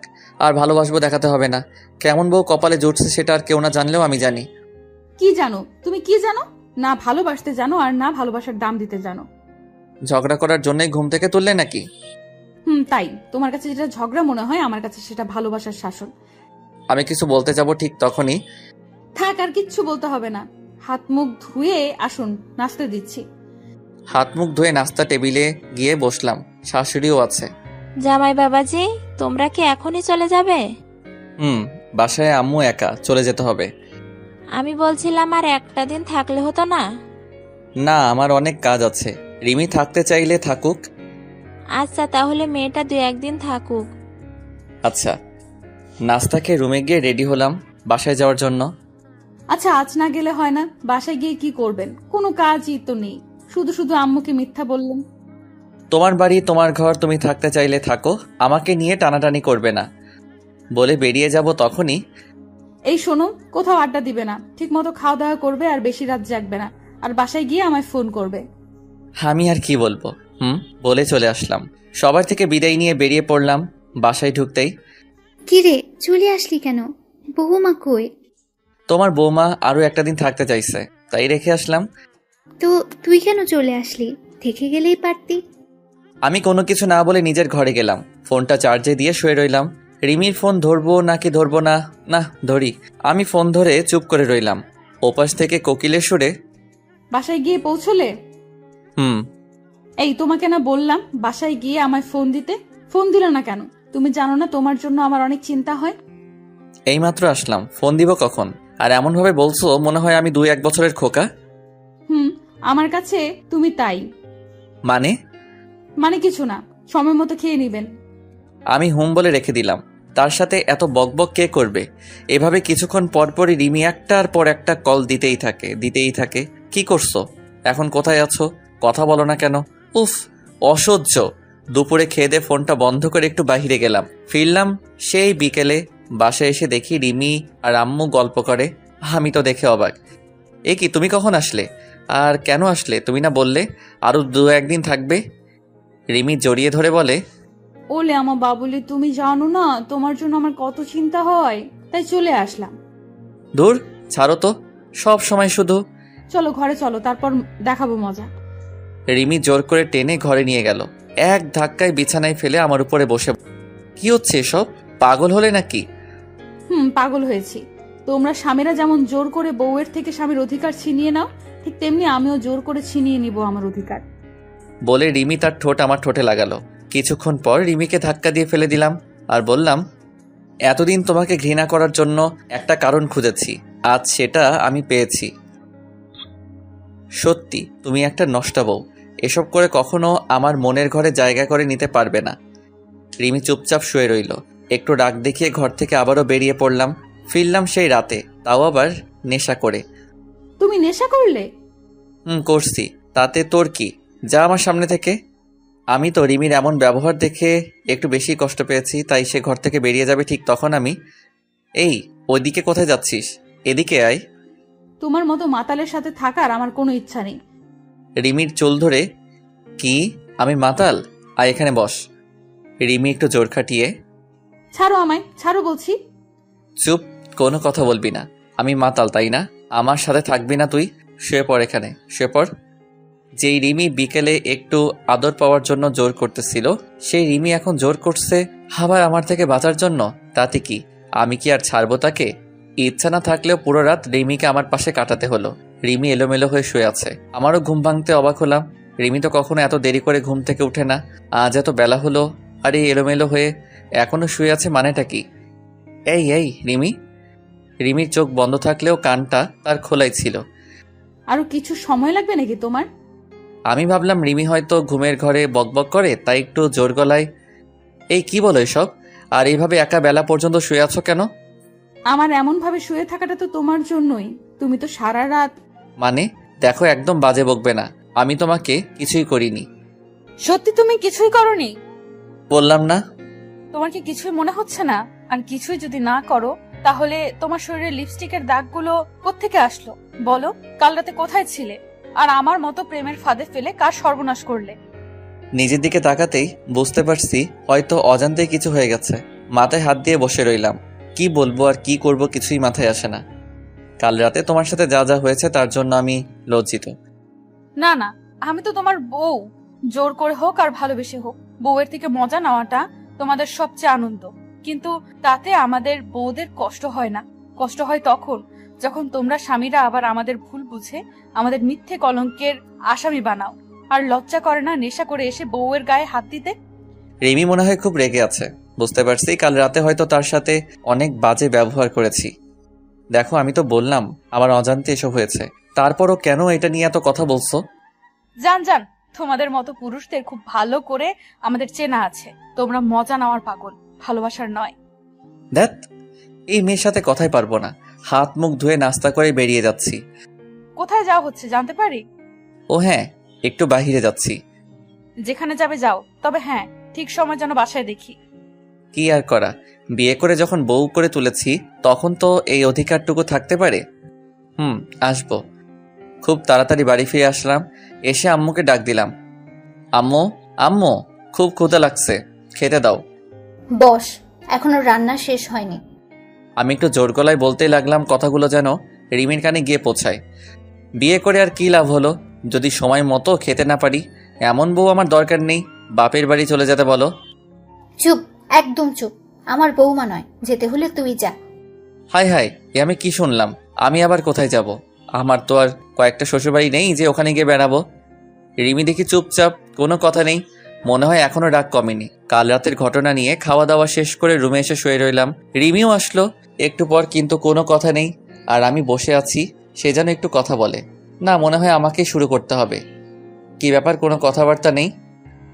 আর ভালোবাসবো দেখাতে হবে না। কেমন বউ কপালে জুটছে সেটা আর কেউ না জানলেও আমি জানি। কি জানো? তুমি কি জানো? না ভালোবাসতে জানো, আর না ভালোবাসার দাম দিতে জানো। ঝগড়া করার জন্যই ঘুম থেকে তুললে নাকি? তাই তোমার কাছে যেটা ঝগড়া মনে হয়, আমার কাছে সেটা ভালোবাসার শাসন। আমি কিছু বলতে যাব, ঠিক তখনই থাক, আর কিচ্ছু বলতে হবে না। হাত মুখ ধুয়ে আসুন, নাস্তা দিচ্ছি। হাত মুখ ধুয়ে নাস্তা টেবিলে গিয়ে বসলাম। শাশুড়িও আছে। জামাই বাবাজি, তোমরা কি এখনই চলে যাবে? বাসায় আম্মু একা, চলে যেতে হবে। আমি বলছিলাম আর একটা দিন থাকলে হতো না? না, আমার অনেক কাজ আছে। রিমি থাকতে চাইলে থাকুক। আচ্ছা, তাহলে মেয়েটা 2-1 দিন থাকুক। আচ্ছা। নাস্তা খেয়ে রুমে গিয়ে রেডি হলাম বাসায় যাওয়ার জন্য। আচ্ছা, আজ না গেলে হয় না? বাসায় গিয়ে কি করবেন? কোনো কাজই তো নেই, শুধু শুধু আম্মুকে মিথ্যা বললেন। তোমার বাড়ি, তোমার ঘর, তুমি থাকতে চাইলে থাকো, আমাকে নিয়ে টানাটানি করবে না। বলে বেরিয়ে যাব তখনই, এই শোনো, কোথাও আড্ডা দিবে না, ঠিক মতো খাওয়া দাওয়া করবে, আর বেশি রাত জাগবে না, আর বাসায় গিয়ে আমায় ফোন করবে। আমি আর কি বলবো? বলে চলে আসলাম। সবার থেকে বিদায় নিয়ে বেরিয়ে পড়লাম। বাসায় ঢুকতেই, কিরে চলে আসলি কেন? বৌমা কই? তোমার বৌমা আরো একটা দিন থাকতে চাইছে, তাই রেখে আসলাম। তো তুই কেন চলে আসলি? থেকে গেলেই পারতি। আমি কোনো কিছু না বলে নিজের ঘরে গেলাম। ফোনটা চার্জে দিয়ে শুয়ে রইলাম। রিমির ফোন ধরবো নাকি ধরবো না, না ধরি। আমি ফোন ধরে চুপ করে রইলাম। ওপাশ থেকে কোকিলের সুরে, বাসায় গিয়ে পৌঁছলে? এই তোমাকে না বললাম বাসায় গিয়ে আমায় ফোন দিতে? ফোন দিল না কেন? তুমি জানো না তোমার জন্য আমার অনেক চিন্তা হয়? এইমাত্র আসলাম, ফোন দিব কখন? আর এমন ভাবে বলছো মনে হয় আমি 2-1 বছরের খোকা। আমার কাছে তুমি তাই। মানে কিছু না, সময় মতো খেয়ে নিবেন। আমি বলে রেখে দিলাম। তার সাথে এত বকবক কে করবে? এভাবে কিছুক্ষণ পরপরই রিমি একটার পর একটা কল দিতেই থাকে। কি করছো এখন? কোথায় আছো? কথা বলো না কেন? উফ, অসহ্য। দুপুরে খেয়ে দিয়ে ফোনটা বন্ধ করে একটু বাহিরে গেলাম। ফিরলাম সেই বিকেলে। বাসায় এসে দেখি রিমি আর আম্মু গল্প করে। আমি তো দেখে অবাক। এ কি, তুমি কখন আসলে? আর কেন আসলে? তুমি না বললে আরো 2-1 দিন থাকবে? রিমি জড়িয়ে ধরে বলে, ওলে আমার বাবুলি, তুমি জানো না তোমার জন্য আমার কত চিন্তা হয়, তাই চলে আসলাম। দূর, ছাড়ো তো, সব সময় শুধু। চলো ঘরে চলো, তারপর দেখাবো মজা। রিমি জোর করে টেনে ঘরে নিয়ে গেল। এক ধাক্কায় বিছানায় ফেলে আমার উপরে বসে। কি হচ্ছে এসব? পাগল হলে নাকি? পাগল হয়েছি। তোমরা স্বামীরা যেমন জোর করে বউয়ের থেকে স্বামীর অধিকার ছিনিয়ে নাও, ঠিক তেমনি আমিও জোর করে ছিনিয়ে নিব আমার অধিকার। বলে রিমি তার ঠোঁট আমার ঠোঁটে লাগালো। কিছুক্ষণ পর রিমিকে ধাক্কা দিয়ে ফেলে দিলাম আর বললাম, এতদিন তোমাকে ঘৃণা করার জন্য একটা কারণ খুঁজেছি, আজ সেটা আমি পেয়েছি। সত্যি তুমি একটা নষ্টা বউ, এসব করে কখনো আমার মনের ঘরে জায়গা করে নিতে পারবে না। রিমি চুপচাপ শুয়ে রইল। একটু রাগ দেখিয়ে ঘর থেকে আবারও বেরিয়ে পড়লাম। ফিরলাম সেই রাতে, তাও আবার নেশা করে। তুমি নেশা করলে? করছি, তাতে তোর কি? যা আমার সামনে থেকে। আমি তো রিমির এমন ব্যবহার দেখে একটু বেশি কষ্ট পেয়েছি, তাই সে ঘর থেকে বেরিয়ে যাবে ঠিক তখন আমি, এই ওইদিকে কোথায় যাচ্ছিস, এদিকে আয়। তোমার মতো মাতালের সাথে থাকার আমার কোনো ইচ্ছা নেই। রিমির চুল ধরে, কি আমি মাতাল? আয় এখানে বস। রিমি একটু জোর খাটিয়ে, ছাড়ো আমায়, ছাড়ো বলছি। চুপ, কোনো কথা বলবি না। আমি মাতাল তাই না? আমার সাথে থাকবি না তুই? শুয়ে পড় এখানে, শুয়ে পড়। যেই রিমি বিকেলে একটু আদর পাওয়ার জন্য জোর করতেছিল, সেই রিমি এখন জোর করছে আবার আমার থেকে বাঁচার জন্য। তাতে কি, আমি কি আর ছাড়বো তাকে? ইচ্ছা না থাকলেও পুরো রাত রিমিকে আমার পাশে কাটাতে হলো। রিমি এলোমেলো হয়ে শুয়ে আছে। আমারও ঘুম ভাঙতে অবাক হলাম। রিমি তো কখনো এত দেরি করে ঘুম থেকে উঠে না। আজ এত বেলা হলো আর এই এলোমেলো হয়ে এখনো শুয়ে আছে, মানেটা কি? এই এই রিমি। রিমির চোখ বন্ধ থাকলেও কানটা তার খোলাই ছিল। আরো কিছু সময় লাগবে নাকি তোমার? আমি ভাবলাম রিমি হয়তো ঘুমের ঘরে বকবক করে, তাই একটু জোর গলায়, এই কি বলো এসব? আর এইভাবে একা বেলা পর্যন্ত শুয়ে আছো কেন? আমার এমন ভাবে শুয়ে থাকাটা তো তোমার জন্যই। তুমি তো সারা রাত। মানে দেখো, একদম বাজে বকবে না। আমি তোমাকে কিছুই করিনি। সত্যি তুমি কিছুই করনি? বললাম না। তোমার কি কিছুই মনে হচ্ছে না? আর কিছুই যদি না করো, তাহলে তোমার শরীরে লিপস্টিকের দাগগুলো কোত্থেকে আসলো বলো? কাল রাতে কোথায় ছিলে? আর আমার মতো প্রেমের ফাঁদে ফেলে কার সর্বনাশ করলে? নিজের দিকে তাকাতেই বুঝতে পারছি হয়তো অজান্তেই কিছু হয়ে গেছে। মাথায় হাত দিয়ে বসে রইলাম। কি বলবো আর কি করব কিছুই মাথায় আসে না। কাল রাতে তোমার সাথে যা যা হয়েছে তার জন্য আমি লজ্জিত। না না, আমি তো তোমার বউ। জোর করে হোক আর ভালোবেসে হোক, বউয়ের থেকে মজা নেওয়াটা তোমাদের সবচেয়ে আনন্দ। কিন্তু তাতে আমাদের বউদের কষ্ট হয় না। কষ্ট হয় তখন যখন তোমরা স্বামীরা আবার আমাদের ভুল বুঝে আমাদের মিথ্যে কলঙ্কের আসামি বানাও। আর লজ্জা করে না নেশা করে এসে বউয়ের গায়ে হাত দিতে? রিমি মনে হয় খুব রেগে আছে। বুঝতে পারছি কাল রাতে হয়তো তার সাথে অনেক বাজে ব্যবহার করেছি। দেখো, আমি তো বললাম আমার অজান্তে এসব হয়েছে, তারপরও কেন এটা নিয়ে এত কথা বলছো? জান জান, তোমাদের মতো পুরুষদের খুব ভালো করে আমাদের চেনা আছে। তোমরা মজা নেওয়ার পাগল, ভালোবাসার নয়। দেখ, এই মেয়ের সাথে কথাই পারবো না। হাত মুখ ধুয়ে নাস্তা করে বেরিয়ে যাচ্ছি। কোথায় যাওয়া হচ্ছে জানতে পারি? ও হ্যাঁ, একটু বাহিরে যাচ্ছি। যেখানে যাবে যাও, তবে হ্যাঁ, ঠিক সময় যেন বাসায় দেখি। কি আর করা, বিয়ে করে যখন বউ করে তুলেছি তখন তো এই অধিকারটুকু থাকতে পারে। আসবো। খুব তাড়াতাড়ি বাড়ি ফিরে আসলাম। এসে আম্মুকে ডাক দিলাম, আম্মু আম্মু, খুব ক্ষুধা লাগছে, খেতে দাও। বস, এখনো রান্না শেষ হয়নি। আমি একটু জোর গলায় বলতেই লাগলাম কথাগুলো যেন রিমির কানে গিয়ে পৌঁছায়। বিয়ে করে আর কি লাভ হলো যদি সময় মতো খেতে না পারি? এমন বউ আমার দরকার নেই। বাপের বাড়ি চলে যেতে বলো। চুপ, একদম চুপ। আমার বৌমা নয়, যেতে হলে তুই যা। হাই হাই, এ আমি কি শুনলাম? আমি আবার কোথায় যাব? আমার তো আর কয়েকটা শ্বশুরবাড়ি নেই যে ওখানে গিয়ে বেড়াবো। রিমি দেখি চুপচাপ, কোনো কথা নেই। মনে হয় এখনো রাগ কমেনি। কাল রাতের ঘটনা নিয়ে খাওয়া দাওয়া শেষ করে রুমে এসে শুয়ে রইলাম। রিমিও আসলো একটু পর, কিন্তু কোনো কথা নেই। আর আমি বসে আছি, সে যেন একটু কথা বলে। না, মনে হয় আমাকেই শুরু করতে হবে। কি ব্যাপার, কোনো কথাবার্তা নেই?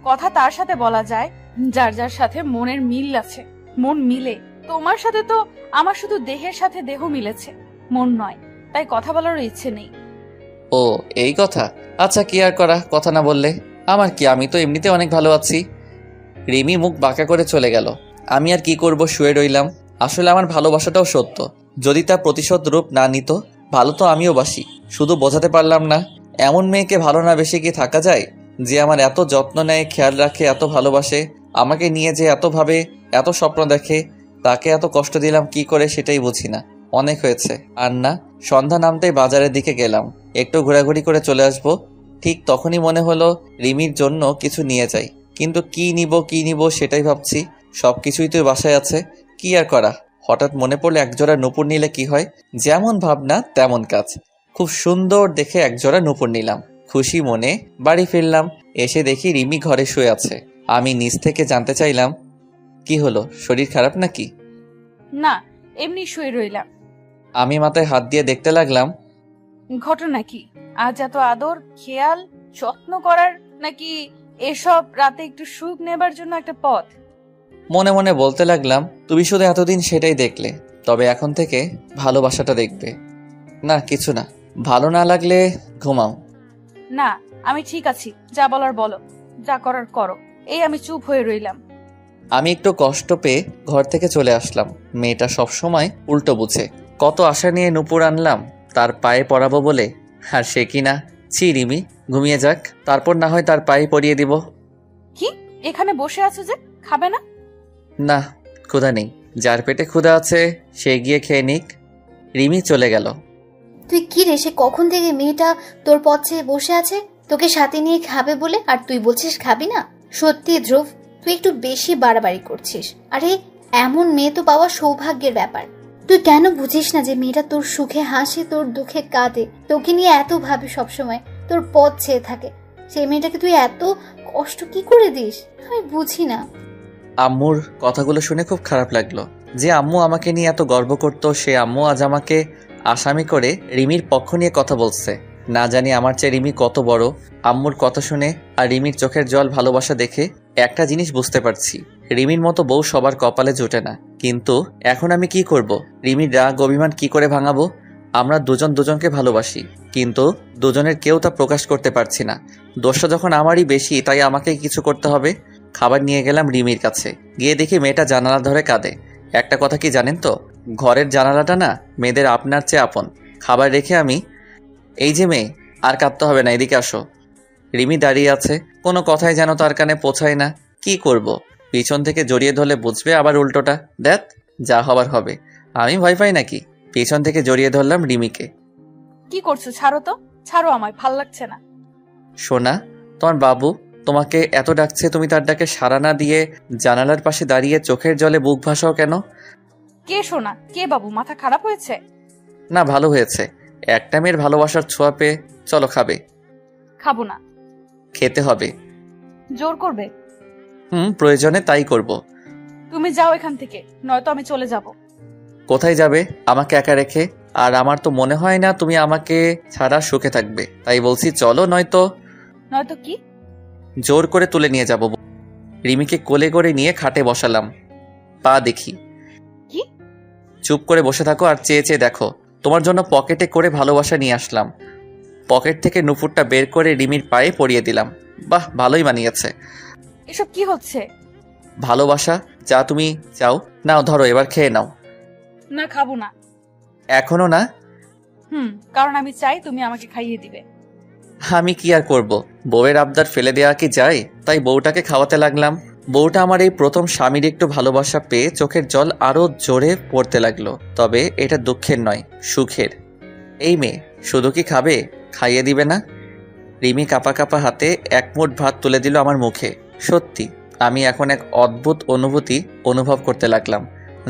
কথা তার সাথে বলা যায় যার যার সাথে মনের মিল আছে। মন মিলে। তোমার সাথে তো আমার শুধু দেহের সাথে দেহ মিলেছে, মন নয়। তাই কথা বলারও ইচ্ছে নেই। ও এই কথা? আচ্ছা, কি আর করা, কথা না বললে আমার কি, আমি তো এমনিতে অনেক ভালো আছি। রিমি মুখ বাঁকা করে চলে গেল। আমি আর কি করব, শুয়ে রইলাম। আসলে আমার ভালোবাসাটাও সত্য। যদি তা প্রতিশোধ রূপ না নিত, ভালো তো আমিও বাসি, শুধু বোঝাতে পারলাম না। এমন মেয়েকে ভালো না বেশি কি থাকা যায়? যে আমার এত যত্ন নেয়, খেয়াল রাখে, এত ভালোবাসে, আমাকে নিয়ে যে এত ভাবে, এত স্বপ্ন দেখে, তাকে এত কষ্ট দিলাম কি করে সেটাই বুঝি না। অনেক হয়েছে। আর না, সন্ধ্যা নামতেই বাজারের দিকে গেলাম, একটু ঘোরাঘুরি করে চলে আসবো। ঠিক তখনই মনে হলো রিমির জন্য কিছু নিয়ে যাই, কিন্তু কি নিব সেটাই ভাবছি। সবকিছুই তো বাসায় আছে, কি আর করা। হঠাৎ মনে পড়লো একজোড়া নূপুর নিলে কি হয়। যেমন ভাবনা তেমন কাজ, খুব সুন্দর দেখে একজোড়া নূপুর নিলাম। খুশি মনে বাড়ি ফিরলাম। এসে দেখি রিমি ঘরে শুয়ে আছে। আমি নিচ থেকে জানতে চাইলাম, কি হলো, শরীর খারাপ নাকি? না, এমনি শুয়ে রইলাম। আমি মাথায় হাত দিয়ে দেখতে লাগলাম। ঘটনা কি? আজ এত আদর, খেয়াল, যত্ন করার, নাকি এসব রাতে একটু সুখ নেবার জন্য একটা পথ? মনে মনে বলতে লাগলাম, তুমি শুধু এতদিন সেটাই দেখলে, তবে এখন থেকে ভালোবাসাটা দেখবে। না, কিছু না, ভালো না লাগলে ঘুমাও। না, আমি ঠিক আছি, যা বলার বলো, যা করার করো। এই আমি চুপ হয়ে রইলাম। আমি একটু কষ্ট পেয়ে ঘর থেকে চলে আসলাম। মেয়েটা সবসময় উল্টো বুঝে। কত আশা নিয়ে নূপুর আনলাম তার পায়ে পরাবো বলে, আর সে কিনা, ছি রিমি, ঘুমিয়ে যাক, তারপর না হয় তার পায়ে পরিয়ে দিব। কি, এখানে বসে আছো যে, খাবে না? না, ক্ষুধা নেই, যার পেটে ক্ষুধা আছে সে গিয়ে খেয়ে নিক। রিমি চলে গেল। তুই কি রে, সে কখন থেকে মেয়েটা তোর পথে বসে আছে তোকে সাথে নিয়ে খাবে বলে, আর তুই বলছিস খাবি না? সত্যি ধ্রুব, তুই একটু বেশি বাড়াবাড়ি করছিস। আরে এমন মেয়ে তো পাওয়া সৌভাগ্যের ব্যাপার। তুই কেন বুঝিস না যে মেয়েটা তোর সুখে হাসে, তোর দুঃখে কাঁদে, তোকে নিয়ে এত ভাবে, সবসময় তোর পথ চেয়ে থাকে। সেই মেয়েটাকে তুই এত কষ্ট কি করে দিস, আমি বুঝি না। আম্মুর কথাগুলো শুনে খুব খারাপ লাগলো। যে আম্মু আমাকে নিয়ে এত গর্ব করত, সে আম্মু আজ আমাকে আসামি করে রিমির পক্ষ নিয়ে কথা বলছে। না জানি আমার চেয়ে রিমি কত বড়। আম্মুর কথা শুনে আর রিমির চোখের জল ভালোবাসা দেখে একটা জিনিস বুঝতে পারছি, রিমির মতো বউ সবার কপালে জোটে না। কিন্তু এখন আমি কি করব? রিমির রাগ অভিমান কি করে ভাঙাবো? আমরা দুজন দুজনকে ভালোবাসি, কিন্তু দুজনের কেউ তা প্রকাশ করতে পারছি না। দোষটা যখন আমারই বেশি, তাই আমাকেই কিছু করতে হবে। খাবার নিয়ে গেলাম রিমির কাছে, গিয়ে দেখি মেয়েটা জানালা ধরে কাঁদে। একটা কথা কি জানেন তো, ঘরের জানালাটা না মেয়েদের আপনার চেয়ে আপন। খাবার রেখে আমি, এই যে মেয়ে, আর কাঁদতে হবে না, এদিকে আসো। রিমি দাঁড়িয়ে আছে, কোনো কথাই যেন তার কানে পৌঁছায় না। কি করব? পিছন থেকে জড়িয়ে ধরলে বুঝবে, আবার উল্টোটা, দেখ যা হবার হবে। আমি ভয় পাই নাকি? পিছন থেকে জড়িয়ে ধরলাম রিমিকে। কি করছো? ছাড়ো তো, ছাড়ো, আমায় ভাল লাগছে না। সোনা, তোমার বাবু তোমাকে এত ডাকছে, তুমি তার ডাকে সাড়া না দিয়ে জানালার পাশে দাঁড়িয়ে চোখের জলে বুক ভাসাও কেন? কে শোনা? কে বাবু? মাথা খারাপ হয়েছে? না, ভালো হয়েছে। একটা মেয়ের ভালোবাসার ছোঁয়া পেয়ে। চলো, খাবে? খাবো না। খেতে হবে। জোর করবে? প্রয়োজনে তাই করব। তুমি যাও এখান থেকে, নয়তো আমি চলে যাব। কোথায় যাবে আমাকে একা রেখে? আর আমার তো মনে হয় না তুমি আমাকে ছাড়া সুখে থাকবে, তাই বলছি চলো, নয়তো। নয়তো কি? জোর করে তুলে নিয়ে যাব। রিমিকে কোলে করে নিয়ে খাটে বসালাম। পা দেখি। কি? চুপ করে বসে থাকো আর চেয়ে চেয়ে দেখো। তোমার জন্য পকেটে করে ভালোবাসা নিয়ে আসলাম। পকেট থেকে নুপুরটা বের করে রিমির পায়ে পরিয়ে দিলাম। বাহ, ভালোই মানিয়েছে। এসব কি হচ্ছে? ভালোবাসা, যা তুমি চাও। নাও ধরো, এবার খেয়ে নাও। না, খাবো না। এখনো না? কারণ আমি চাই তুমি আমাকে খাইয়ে দিবে। আমি কি আর করব? বউয়ের আবদার ফেলে দেওয়া কি যায়? তাই বউটাকে খাওয়াতে লাগলাম। বউটা আমার এই প্রথম স্বামীর একটু ভালোবাসা পেয়ে চোখের জল আরো জোরে পড়তে লাগলো। তবে এটা দুঃখের নয়, সুখের। এই মেয়ে শুধু কি খাবে, খাইয়ে দিবে না? রিমি কাপা কাপা হাতে এক মুঠ ভাত তুলে দিল আমার মুখে। সত্যি আমি এখন এক অদ্ভুত অনুভূতি অনুভব করতে লাগলাম,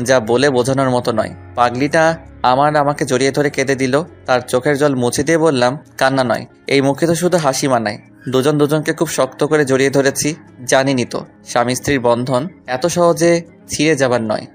যা বলে বোঝানোর মতো নয়। পাগলিটা আমাকে জড়িয়ে ধরে কেঁদে দিল। তার চোখের জল মুছে দিয়ে বললাম, কান্না নয়, এই মুখে তো শুধু হাসি মানায়। দুজন দুজনকে খুব শক্ত করে জড়িয়ে ধরেছি। জানিনি তো স্বামী স্ত্রীর বন্ধন এত সহজে ছিঁড়ে যাবার নয়।